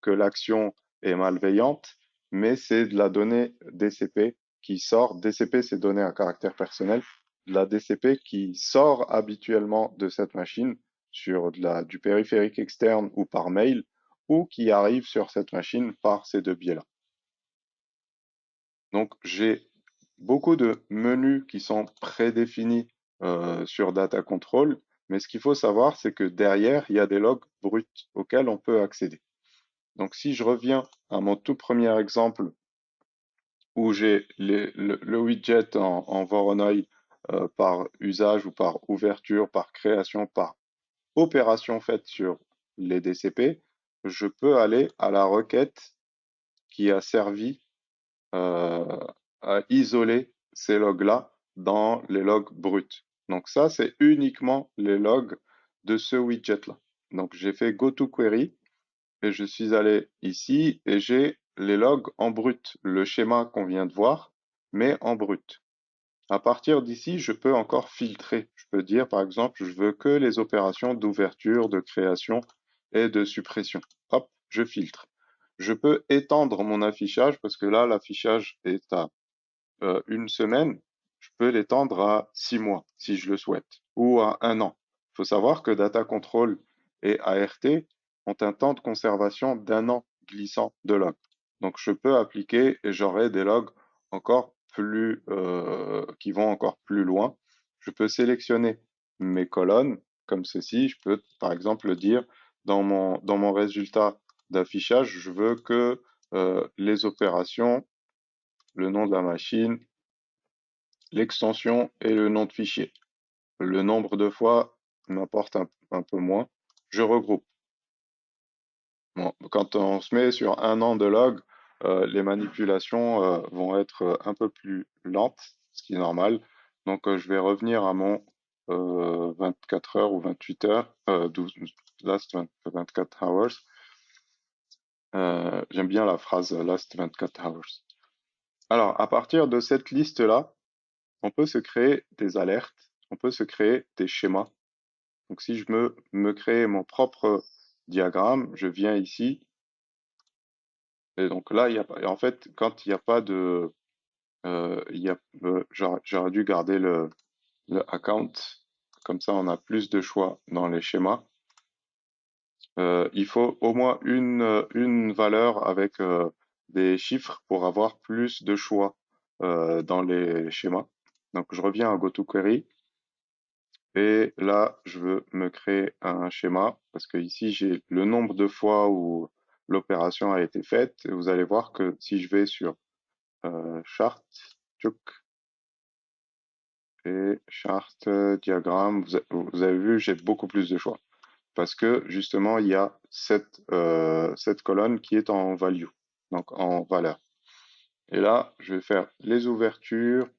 que l'action est malveillante, mais c'est de la donnée DCP qui sort, DCP c'est données à caractère personnel, la DCP qui sort habituellement de cette machine sur du périphérique externe ou par mail, ou qui arrive sur cette machine par ces deux biais-là. Donc j'ai beaucoup de menus qui sont prédéfinis sur Data Control, mais ce qu'il faut savoir, c'est que derrière, il y a des logs bruts auxquels on peut accéder. Donc si je reviens à mon tout premier exemple où j'ai le widget en Voronoi par usage ou par ouverture, par création, par opération faite sur les DCP, je peux aller à la requête qui a servi à isoler ces logs-là dans les logs bruts. Donc ça, c'est uniquement les logs de ce widget-là. Donc j'ai fait GoToQuery et je suis allé ici et j'ai les logs en brut, le schéma qu'on vient de voir, mais en brut. À partir d'ici, je peux encore filtrer. Je peux dire, par exemple, je veux que les opérations d'ouverture, de création et de suppression. Hop, je filtre. Je peux étendre mon affichage parce que là, l'affichage est à une semaine. Je peux l'étendre à 6 mois si je le souhaite ou à un an. Il faut savoir que Data Control et ART ont un temps de conservation d'un an glissant de log. Donc je peux appliquer et j'aurai des logs encore plus qui vont encore plus loin. Je peux sélectionner mes colonnes comme ceci. Je peux par exemple dire dans mon résultat d'affichage, je veux que les opérations, le nom de la machine, l'extension et le nom de fichier. Le nombre de fois m'importe un peu moins. Je regroupe. Bon, quand on se met sur un an de log, les manipulations vont être un peu plus lentes, ce qui est normal. Donc je vais revenir à mon 24 heures ou 28 heures, 12, last 24 hours. J'aime bien la phrase last 24 hours. Alors, à partir de cette liste-là, on peut se créer des alertes, on peut se créer des schémas. Donc si je me crée mon propre diagramme, je viens ici, et donc là, il y a, en fait, quand il n'y a pas de... j'aurais dû garder le account, comme ça on a plus de choix dans les schémas. Il faut au moins une valeur avec des chiffres pour avoir plus de choix dans les schémas. Donc je reviens à GoToQuery. Et là, je veux me créer un schéma parce que ici, j'ai le nombre de fois où l'opération a été faite. Et vous allez voir que si je vais sur chart, tchouk, et chart, diagramme, vous avez vu, j'ai beaucoup plus de choix. Parce que justement, il y a cette colonne qui est en value, donc en valeur. Et là, je vais faire les ouvertures,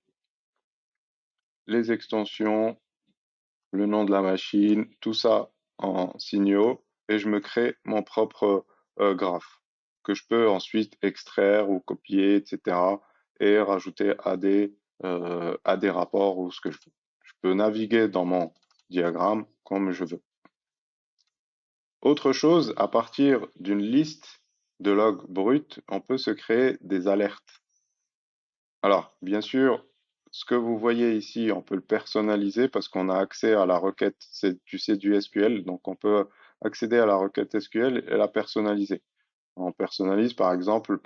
les extensions, le nom de la machine, tout ça en signaux, et je me crée mon propre graphe que je peux ensuite extraire ou copier, etc., et rajouter à des rapports ou ce que je veux. Je peux naviguer dans mon diagramme comme je veux. Autre chose, à partir d'une liste de logs bruts, on peut se créer des alertes. Alors, bien sûr, ce que vous voyez ici, on peut le personnaliser parce qu'on a accès à la requête, c'est du SQL, donc on peut accéder à la requête SQL et la personnaliser. On personnalise par exemple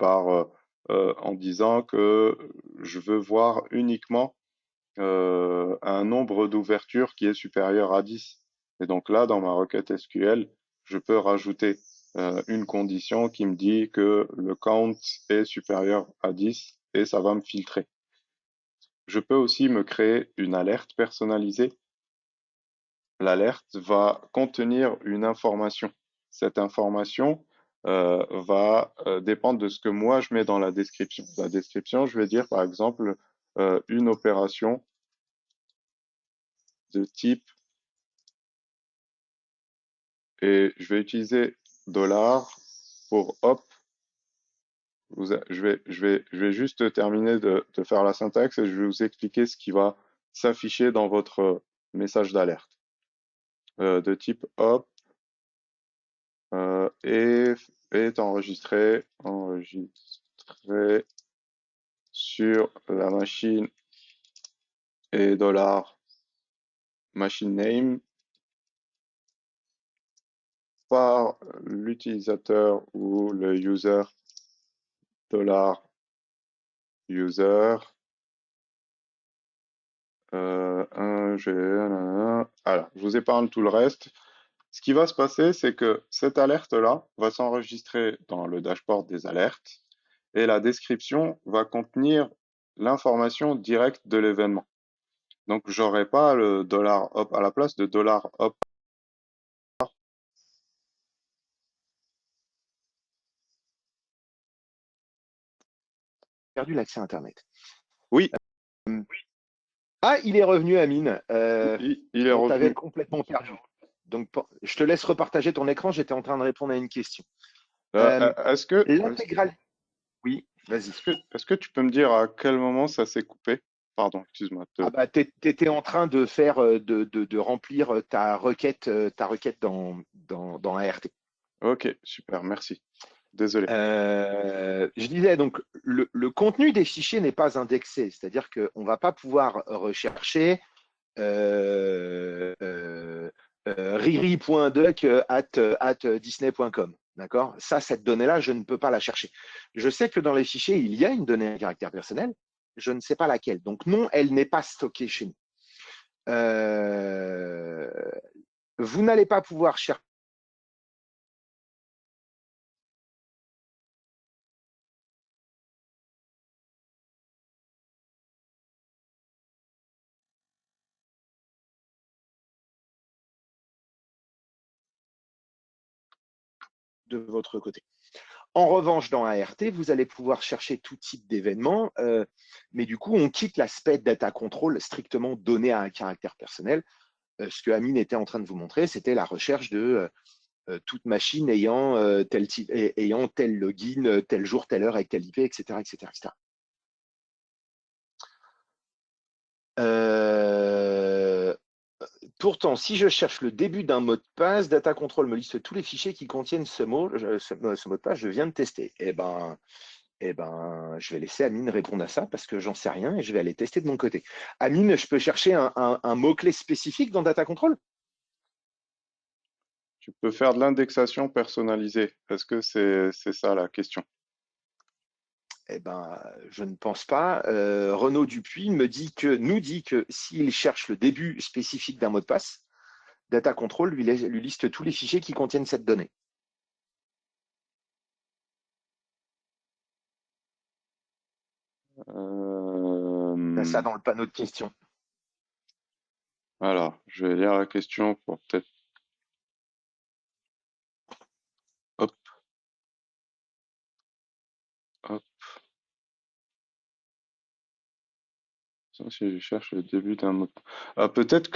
en disant que je veux voir uniquement un nombre d'ouvertures qui est supérieur à 10. Et donc là, dans ma requête SQL, je peux rajouter une condition qui me dit que le count est supérieur à 10 et ça va me filtrer. Je peux aussi me créer une alerte personnalisée. L'alerte va contenir une information. Cette information va dépendre de ce que moi je mets dans la description. La description, je vais dire par exemple une opération de type, et je vais utiliser dollar pour hop. Je vais juste terminer de faire la syntaxe et je vais vous expliquer ce qui va s'afficher dans votre message d'alerte. De type hop est enregistré sur la machine et dollar machine name par l'utilisateur ou le user dollar user 1 G, nanana. Voilà, je vous épargne tout le reste. Ce qui va se passer, c'est que cette alerte-là va s'enregistrer dans le dashboard des alertes et la description va contenir l'information directe de l'événement. Donc, j'aurai pas le dollar $up à la place de dollar $up. Perdu l'accès Internet. Oui, Ah, il est revenu, Amine. il est On t'avait revenu. complètement perdu. Donc, je te laisse repartager ton écran. J'étais en train de répondre à une question. Euh, Euh, est-ce que, L'intégrale. Oui, vas-y. est-ce que tu peux me dire à quel moment ça s'est coupé? Pardon, excuse-moi. Ah bah, tu étais en train de faire de remplir ta requête dans ART. Ok, super, merci. Désolé. Je disais donc le contenu des fichiers n'est pas indexé, c'est-à-dire qu'on ne va pas pouvoir rechercher riri.duck at disney.com. D'accord? Ça, cette donnée-là, je ne peux pas la chercher. Je sais que dans les fichiers, il y a une donnée à caractère personnel, je ne sais pas laquelle. Donc non, elle n'est pas stockée chez nous. Vous n'allez pas pouvoir chercher de votre côté. En revanche, dans ART, vous allez pouvoir chercher tout type d'événements, mais du coup, on quitte l'aspect data control strictement donné à un caractère personnel. Ce que Amine était en train de vous montrer, c'était la recherche de toute machine ayant tel login, tel jour, telle heure, avec tel IP, etc. etc., etc. Pourtant, si je cherche le début d'un mot de passe, Data Control me liste tous les fichiers qui contiennent ce mot, ce mot de passe, je viens de tester. Je vais laisser Amine répondre à ça parce que j'en sais rien et je vais aller tester de mon côté. Amine, je peux chercher un mot-clé spécifique dans Data Control? Tu peux faire de l'indexation personnalisée. Est-ce que c'est ça la question? Je ne pense pas. Renaud Dupuis nous dit que s'il cherche le début spécifique d'un mot de passe, Data Control lui liste tous les fichiers qui contiennent cette donnée. C'est ça Euh, dans le panneau de questions. alors, je vais lire la question pour peut-être. Hop, hop. Ça, si je cherche le début d'un mot de passe. Peut-être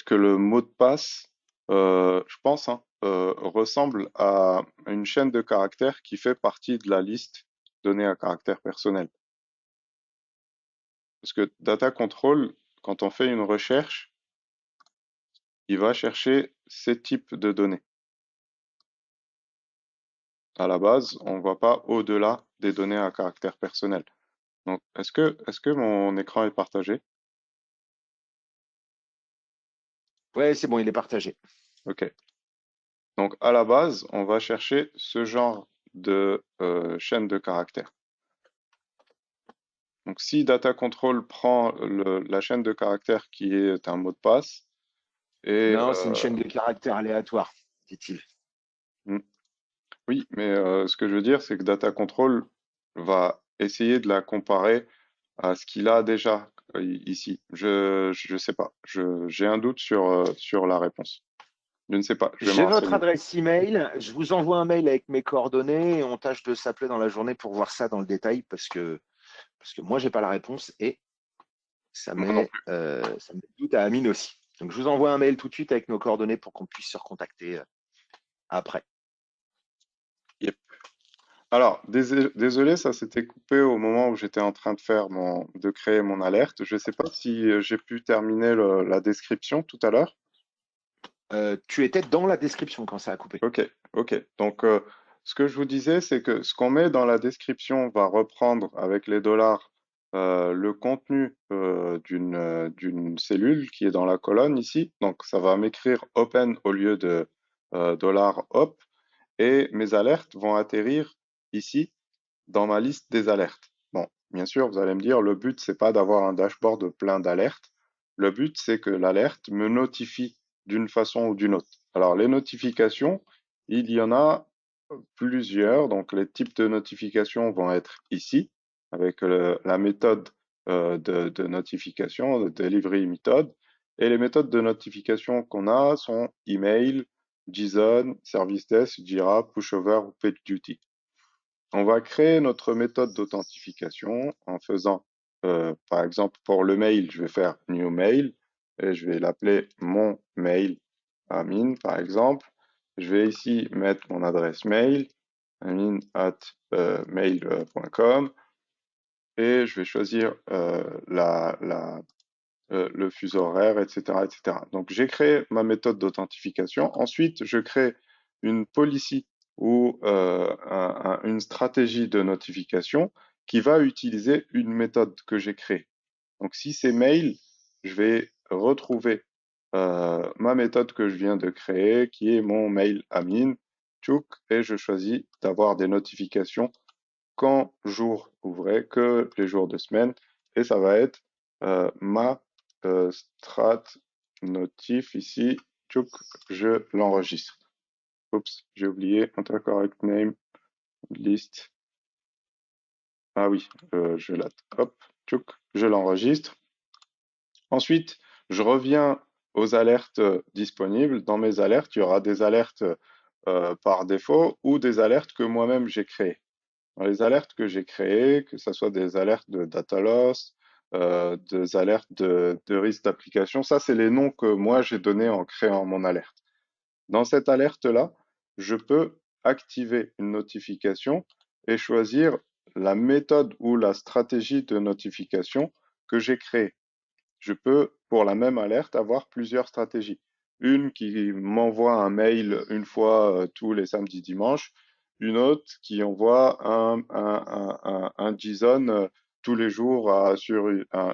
que le mot de passe, je pense, hein, ressemble à une chaîne de caractères qui fait partie de la liste donnée à caractère personnel. Parce que Data Control, quand on fait une recherche, il va chercher ces types de données. À la base, on ne va pas au-delà des données à caractère personnel. Donc, est-ce que mon écran est partagé? Ouais, c'est bon, il est partagé. OK. Donc, à la base, on va chercher ce genre de chaîne de caractères. Donc, si Data Control prend la chaîne de caractères qui est un mot de passe, et Non, c'est une chaîne de caractères aléatoires, dit-il. hmm, oui, mais ce que je veux dire, c'est que Data Control va essayer de la comparer à ce qu'il a déjà ici. Je sais pas. J'ai un doute sur la réponse. Je ne sais pas. Je vais me J'ai votre renseigner. adresse email. Je vous envoie un mail avec mes coordonnées et on tâche de s'appeler dans la journée pour voir ça dans le détail parce que moi, j'ai pas la réponse et Moi non plus. ça met le doute à Amine aussi. Donc, je vous envoie un mail tout de suite avec nos coordonnées pour qu'on puisse se recontacter après. Yep. Alors, désolé, ça s'était coupé au moment où j'étais en train de créer mon alerte. Je ne sais pas si j'ai pu terminer la description tout à l'heure. Tu étais dans la description quand ça a coupé. Ok, ok. Donc, ce que je vous disais, c'est que ce qu'on met dans la description va reprendre avec les dollars le contenu d'une cellule qui est dans la colonne ici. Donc, ça va m'écrire open au lieu de $op et mes alertes vont atterrir ici dans ma liste des alertes. Bon, bien sûr, vous allez me dire, le but, c'est pas d'avoir un dashboard plein d'alertes. Le but, c'est que l'alerte me notifie d'une façon ou d'une autre. Alors, les notifications, il y en a plusieurs. Donc, les types de notifications vont être ici, avec la méthode de notification, de delivery method. Et les méthodes de notification qu'on a sont email, JSON, service desk, Jira, pushover ou PagerDuty. On va créer notre méthode d'authentification en faisant, par exemple, pour le mail, je vais faire new mail et je vais l'appeler mon mail Amin, par exemple. Je vais ici mettre mon adresse mail, amin@mail.com et je vais choisir le fuseau horaire, etc., etc. Donc, j'ai créé ma méthode d'authentification. Ensuite, je crée une policy ou une stratégie de notification qui va utiliser une méthode que j'ai créée. Donc, si c'est mail, je vais retrouver ma méthode que je viens de créer, qui est mon mail Amin, tchouk, et je choisis d'avoir des notifications qu'en jour ouvré, que les jours de semaine, et ça va être ma strat notif ici, tchouk, je l'enregistre. Oups, j'ai oublié, correct name, list. Ah oui, je la, hop, tchouk, je l'enregistre. Ensuite, je reviens aux alertes disponibles. Dans mes alertes, il y aura des alertes par défaut ou des alertes que moi-même j'ai créées. Dans les alertes que j'ai créées, que ce soit des alertes de data loss, des alertes de risque d'application, ça, c'est les noms que moi j'ai donnés en créant mon alerte. Dans cette alerte-là, je peux activer une notification et choisir la méthode ou la stratégie de notification que j'ai créée. Je peux, pour la même alerte, avoir plusieurs stratégies. Une qui m'envoie un mail une fois tous les samedis, dimanches. Une autre qui envoie un JSON tous les jours sur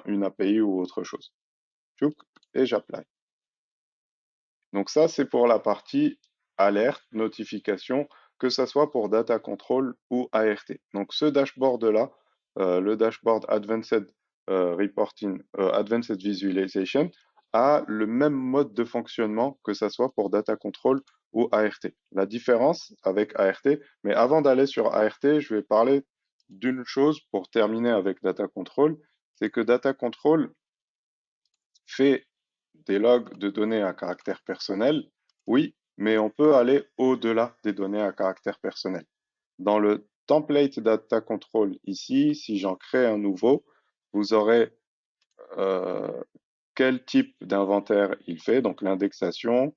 une API ou autre chose. Tchouk, et j'apply. Donc ça, c'est pour la partie alerte, notification, que ça soit pour data control ou ART. Donc ce dashboard-là, le dashboard Advanced Reporting, Advanced Visualization, a le même mode de fonctionnement que ça soit pour data control ou ART. La différence avec ART, mais avant d'aller sur ART, je vais parler d'une chose pour terminer avec data control, c'est que data control fait des logs de données à caractère personnel, oui, mais on peut aller au-delà des données à caractère personnel. Dans le template data control ici, si j'en crée un nouveau, vous aurez euh, quel type d'inventaire il fait, donc l'indexation.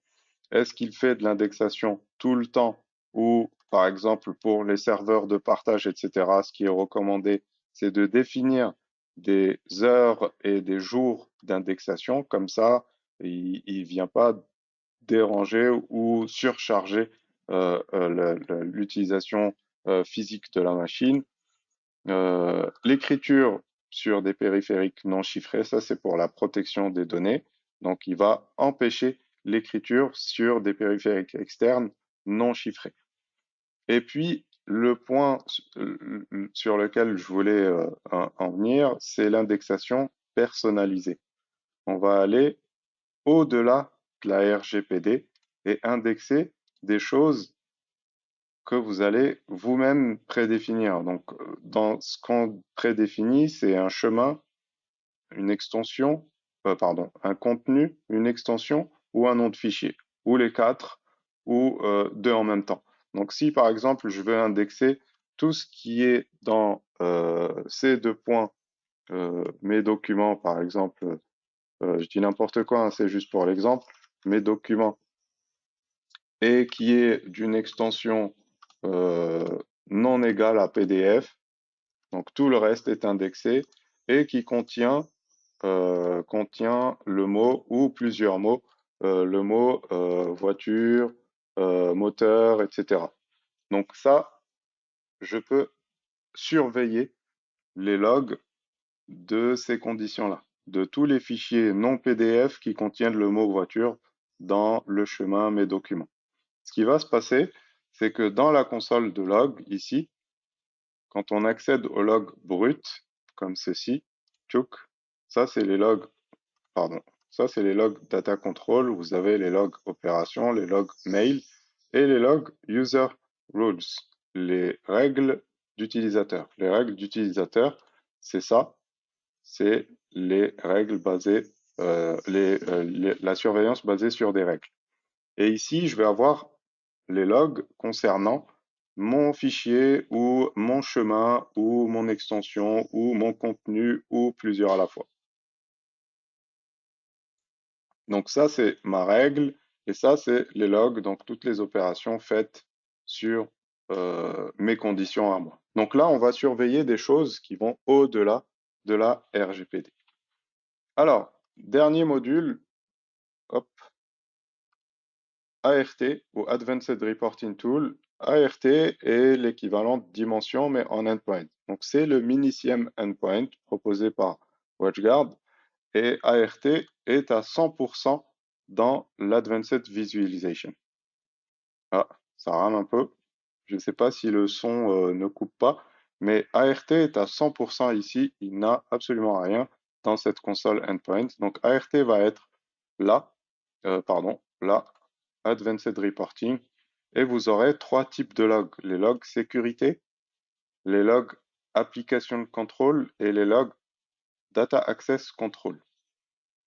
Est-ce qu'il fait de l'indexation tout le temps ou, par exemple, pour les serveurs de partage, etc., ce qui est recommandé, c'est de définir des heures et des jours d'indexation. Comme ça, il ne vient pas déranger ou surcharger l'utilisation physique de la machine. L'écriture sur des périphériques non chiffrés, ça c'est pour la protection des données. Donc il va empêcher l'écriture sur des périphériques externes non chiffrés. Et puis le point sur lequel je voulais en venir, c'est l'indexation personnalisée. On va aller au-delà de la RGPD et indexer des choses que vous allez vous-même prédéfinir. Donc, dans ce qu'on prédéfinit, c'est un chemin, une extension, pardon, un contenu, une extension ou un nom de fichier, ou les quatre, ou deux en même temps. Donc, si par exemple, je veux indexer tout ce qui est dans ces deux points, mes documents, par exemple, je dis n'importe quoi, hein, c'est juste pour l'exemple, mes documents, et qui est d'une extension non égale à PDF, donc tout le reste est indexé, et qui contient le mot ou plusieurs mots, le mot voiture, moteur, etc. Donc ça, je peux surveiller les logs de ces conditions-là, de tous les fichiers non PDF qui contiennent le mot voiture dans le chemin mes documents. Ce qui va se passer, c'est que dans la console de log, ici, quand on accède au log brut, comme ceci, tchouk, ça c'est les logs, pardon, ça c'est les logs data control, vous avez les logs opération, les logs mail et les logs user rules, les règles d'utilisateur. Les règles d'utilisateur, c'est ça, c'est les règles basées, la surveillance basée sur des règles. Et ici, je vais avoir les logs concernant mon fichier ou mon chemin ou mon extension ou mon contenu ou plusieurs à la fois. Donc ça, c'est ma règle et ça, c'est les logs, donc toutes les opérations faites sur mes conditions à moi. Donc là, on va surveiller des choses qui vont au-delà de la RGPD. Alors, dernier module, hop, ART ou Advanced Reporting Tool. ART est l'équivalent de Dimension, mais en endpoint. Donc, c'est le minicième endpoint proposé par WatchGuard et ART est à 100% dans l'Advanced Visualization. Ah, ça rame un peu. Je ne sais pas si le son ne coupe pas, mais ART est à 100% ici. Il n'a absolument rien dans cette console endpoint. Donc, ART va être là, là, Advanced Reporting, et vous aurez trois types de logs. Les logs sécurité, les logs Application Control et les logs Data Access Control.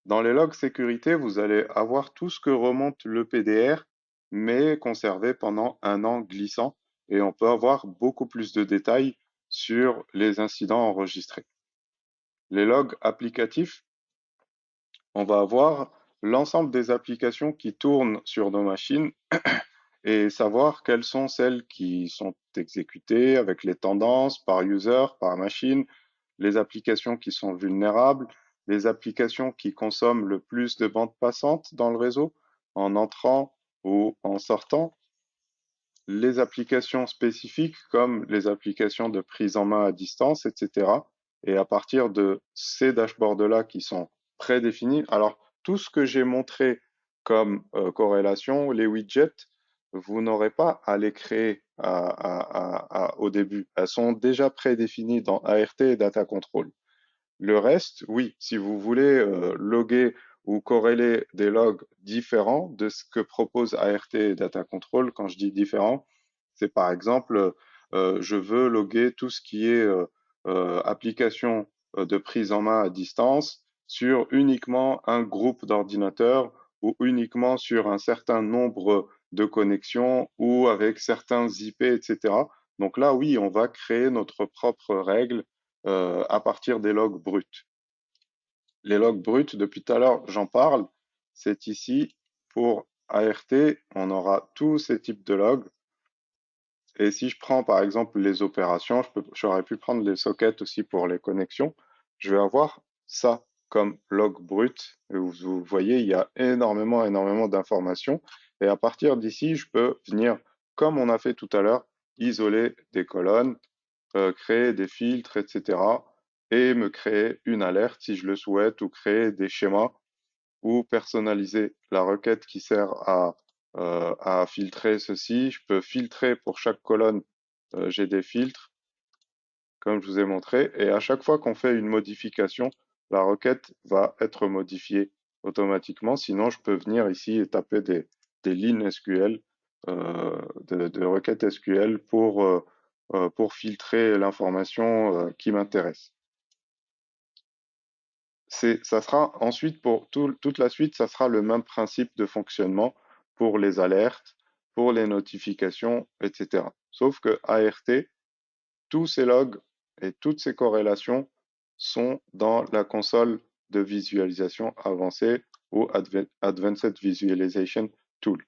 Dans les logs sécurité, vous allez avoir tout ce que remonte le PDR, mais conservé pendant un an glissant, et on peut avoir beaucoup plus de détails sur les incidents enregistrés. Les logs applicatifs, on va avoir l'ensemble des applications qui tournent sur nos machines et savoir quelles sont celles qui sont exécutées avec les tendances par user, par machine, les applications qui sont vulnérables, les applications qui consomment le plus de bandes passantes dans le réseau en entrant ou en sortant, les applications spécifiques comme les applications de prise en main à distance, etc. Et à partir de ces dashboards-là qui sont prédéfinis, alors tout ce que j'ai montré comme corrélation, les widgets, vous n'aurez pas à les créer au début. Elles sont déjà prédéfinies dans ART et Data Control. Le reste, oui, si vous voulez loguer ou corréler des logs différents de ce que propose ART et Data Control, quand je dis différent, c'est par exemple, je veux loguer tout ce qui est application de prise en main à distance sur uniquement un groupe d'ordinateurs ou uniquement sur un certain nombre de connexions ou avec certains IP, etc. Donc là, oui, on va créer notre propre règle à partir des logs bruts. Les logs bruts, depuis tout à l'heure, j'en parle. C'est ici pour ART, on aura tous ces types de logs. Et si je prends par exemple les opérations, j'aurais pu prendre les sockets aussi pour les connexions. Je vais avoir ça comme log brut. Et vous voyez, il y a énormément d'informations. Et à partir d'ici, je peux venir, comme on a fait tout à l'heure, isoler des colonnes, créer des filtres, etc. et me créer une alerte si je le souhaite, ou créer des schémas, ou personnaliser la requête qui sert à filtrer ceci. Je peux filtrer pour chaque colonne, j'ai des filtres, comme je vous ai montré, et à chaque fois qu'on fait une modification, la requête va être modifiée automatiquement. Sinon, je peux venir ici et taper des lignes SQL, de requêtes SQL pour filtrer l'information qui m'intéresse. Ça sera ensuite pour toute la suite, ça sera le même principe de fonctionnement pour les alertes, pour les notifications, etc. Sauf que ART, tous ces logs et toutes ces corrélations sont dans la console de visualisation avancée ou Advanced Visualization Tool.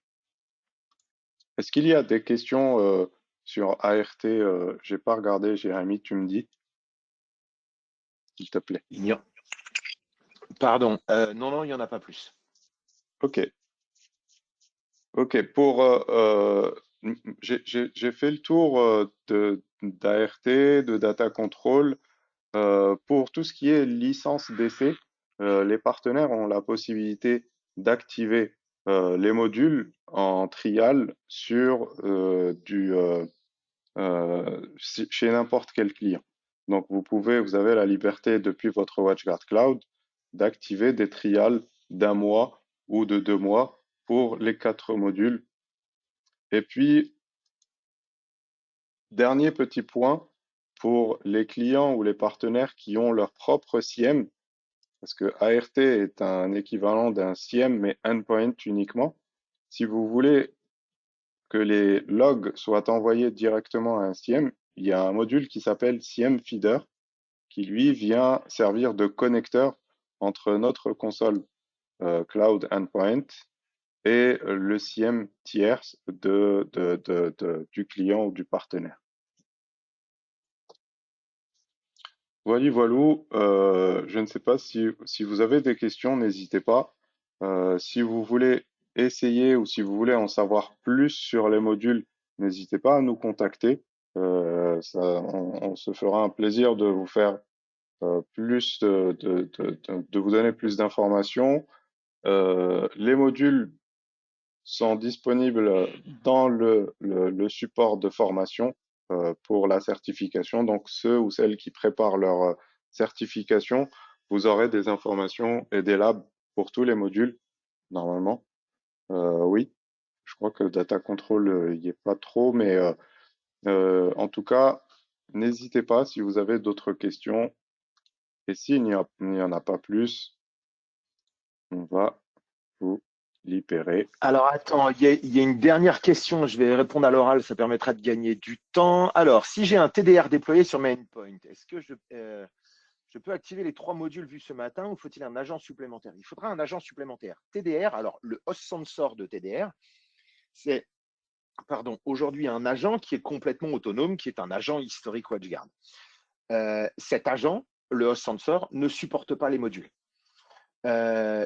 Est-ce qu'il y a des questions sur ART? J'ai pas regardé, Jérémy, tu me dis, s'il te plaît. Pardon, non, il n'y en a pas plus. Ok. Ok, j'ai fait le tour d'ART, de Data Control. Pour tout ce qui est licence d'essai, les partenaires ont la possibilité d'activer les modules en trial sur chez n'importe quel client. Donc vous avez la liberté depuis votre WatchGuard Cloud d'activer des trials d'un mois ou de 2 mois pour les 4 modules. Et puis, dernier petit point, pour les clients ou les partenaires qui ont leur propre SIEM, parce que ART est un équivalent d'un SIEM, mais endpoint uniquement. Si vous voulez que les logs soient envoyés directement à un SIEM, il y a un module qui s'appelle SIEM Feeder, qui lui vient servir de connecteur entre notre console Cloud Endpoint et le SIEM tierce du client ou du partenaire. Voilà, voilà. Je ne sais pas si vous avez des questions, n'hésitez pas. Si vous voulez essayer ou si vous voulez en savoir plus sur les modules, n'hésitez pas à nous contacter. On se fera un plaisir de vous faire plus de vous donner plus d'informations. Les modules sont disponibles dans le support de formation pour la certification. Donc, ceux ou celles qui préparent leur certification, vous aurez des informations et des labs pour tous les modules, normalement. Oui, je crois que Data Control, il n'y est pas trop, mais en tout cas, n'hésitez pas si vous avez d'autres questions. Et il n'y en a pas plus, on va vous libérer. Alors, attends, il y a une dernière question. Je vais répondre à l'oral, ça permettra de gagner du temps. Alors, si j'ai un TDR déployé sur mes endpoints, est-ce que je peux activer les 3 modules vus ce matin ou faut-il un agent supplémentaire? Il faudra un agent supplémentaire. TDR, alors le host sensor de TDR, c'est aujourd'hui un agent qui est complètement autonome, qui est un agent historique WatchGuard. Cet agent, le host sensor, ne supporte pas les modules.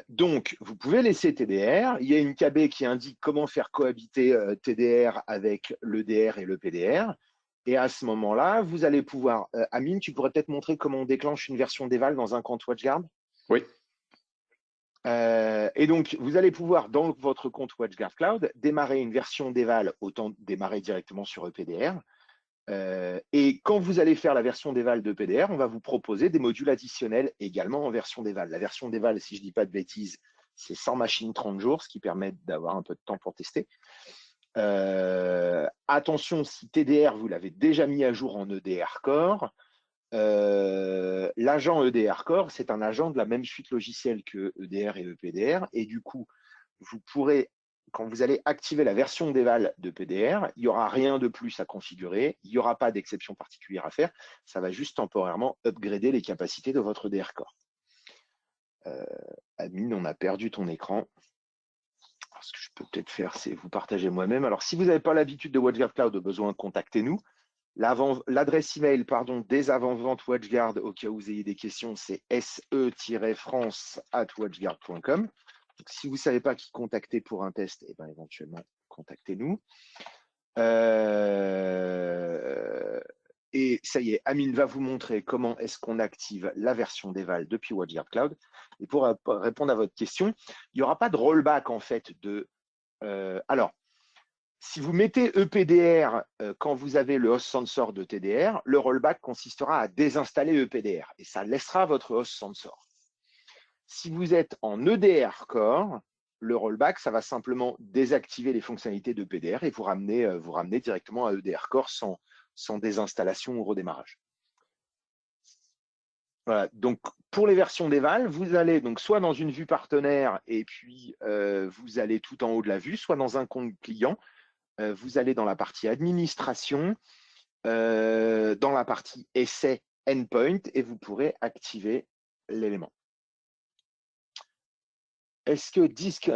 Donc, vous pouvez laisser TDR. Il y a une KB qui indique comment faire cohabiter TDR avec l'EDR et le PDR. Et à ce moment-là, vous allez pouvoir… Amine, tu pourrais peut-être montrer comment on déclenche une version d'Eval dans un compte WatchGuard. Oui. Et donc, vous allez pouvoir, dans votre compte WatchGuard Cloud, démarrer une version d'Eval, autant démarrer directement sur EPDR. Et quand vous allez faire la version d'Eval de PDR, on va vous proposer des modules additionnels également en version d'Eval. La version d'Eval, si je ne dis pas de bêtises, c'est 100 machines 30 jours, ce qui permet d'avoir un peu de temps pour tester. Attention, si TDR, vous l'avez déjà mis à jour en EDR Core, l'agent EDR Core, c'est un agent de la même suite logicielle que EDR et EPDR. Et du coup, vous pourrez, quand vous allez activer la version d'Eval de PDR, il n'y aura rien de plus à configurer, il n'y aura pas d'exception particulière à faire, ça va juste temporairement upgrader les capacités de votre EDR Core. Admin, on a perdu ton écran. Alors, ce que je peux peut-être faire, c'est vous partager moi-même. Alors, si vous n'avez pas l'habitude de WatchGuard Cloud, besoin, contactez-nous. L'adresse email des avant-ventes WatchGuard, au cas où vous ayez des questions, c'est se-france@watchguard.com. Si vous ne savez pas qui contacter pour un test, eh ben, éventuellement, contactez-nous. Et ça y est, Amine va vous montrer comment est-ce qu'on active la version d'Eval depuis WatchGuard Cloud. Et pour répondre à votre question, il n'y aura pas de rollback en fait alors, si vous mettez EPDR quand vous avez le host sensor de TDR, le rollback consistera à désinstaller EPDR et ça laissera votre host sensor. Si vous êtes en EDR Core, le rollback, ça va simplement désactiver les fonctionnalités de PDR et vous ramener directement à EDR Core sans désinstallation ou redémarrage. Voilà. Donc, pour les versions d'Eval, vous allez donc soit dans une vue partenaire et puis vous allez tout en haut de la vue, soit dans un compte client. Vous allez dans la partie administration, dans la partie essai endpoint et vous pourrez activer l'élément. Est-ce que disk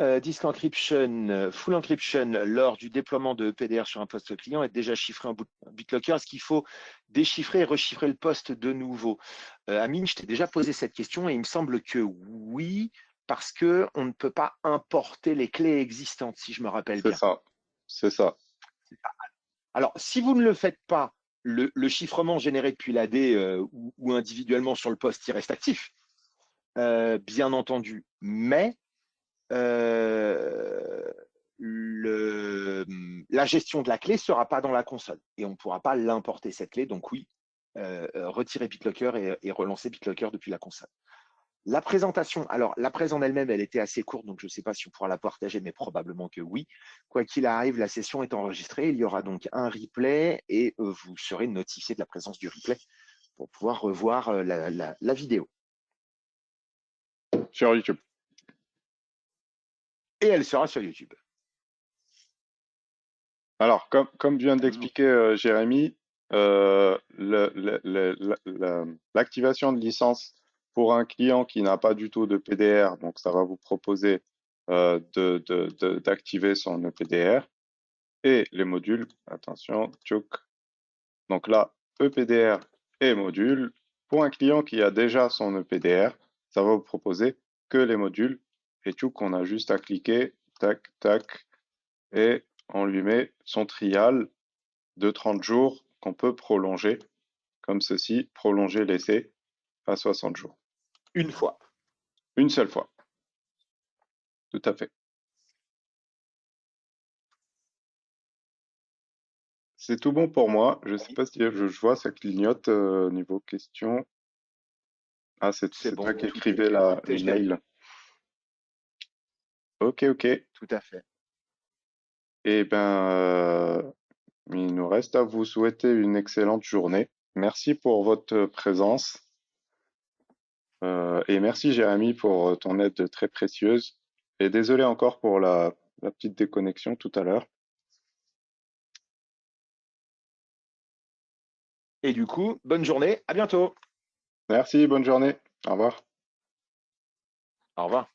encryption, full encryption lors du déploiement de PDR sur un poste client est déjà chiffré en BitLocker? Est-ce qu'il faut déchiffrer et rechiffrer le poste de nouveau? Amine, je t'ai déjà posé cette question et il me semble que oui, parce qu'on ne peut pas importer les clés existantes, si je me rappelle C'est bien. ça, c'est ça. Alors, si vous ne le faites pas, le chiffrement généré depuis l'AD ou individuellement sur le poste, il reste actif, bien entendu. Mais euh, la gestion de la clé ne sera pas dans la console et on ne pourra pas l'importer, cette clé. Donc oui, retirer BitLocker et relancer BitLocker depuis la console. La présentation, alors la presse en elle-même, elle était assez courte, donc je ne sais pas si on pourra la partager, mais probablement que oui. Quoi qu'il arrive, la session est enregistrée. Il y aura donc un replay et vous serez notifié de la présence du replay pour pouvoir revoir la vidéo. Sur YouTube. Et elle sera sur YouTube. Alors, comme vient d'expliquer Jérémy, l'activation de licence pour un client qui n'a pas du tout de PDR, donc ça va vous proposer d'activer son EPDR et les modules. Attention, tchouk. Donc là, EPDR et modules. Pour un client qui a déjà son EPDR, ça va vous proposer que les modules. Et tchouk, on a juste à cliquer, tac, tac, et on lui met son trial de 30 jours qu'on peut prolonger, comme ceci, prolonger l'essai à 60 jours. Une fois. Une seule fois. Tout à fait. C'est tout bon pour moi. Je ne sais pas si je vois, ça clignote niveau question. Ah, c'est C'est toi bon, qui tout est écrivais connecté, je vérifie. l'email. Ok, ok. Tout à fait. Eh ben, il nous reste à vous souhaiter une excellente journée. Merci pour votre présence. Et merci Jérémy pour ton aide très précieuse. Et désolé encore pour la petite déconnexion tout à l'heure. Et du coup, bonne journée, à bientôt. Merci, bonne journée. Au revoir. Au revoir.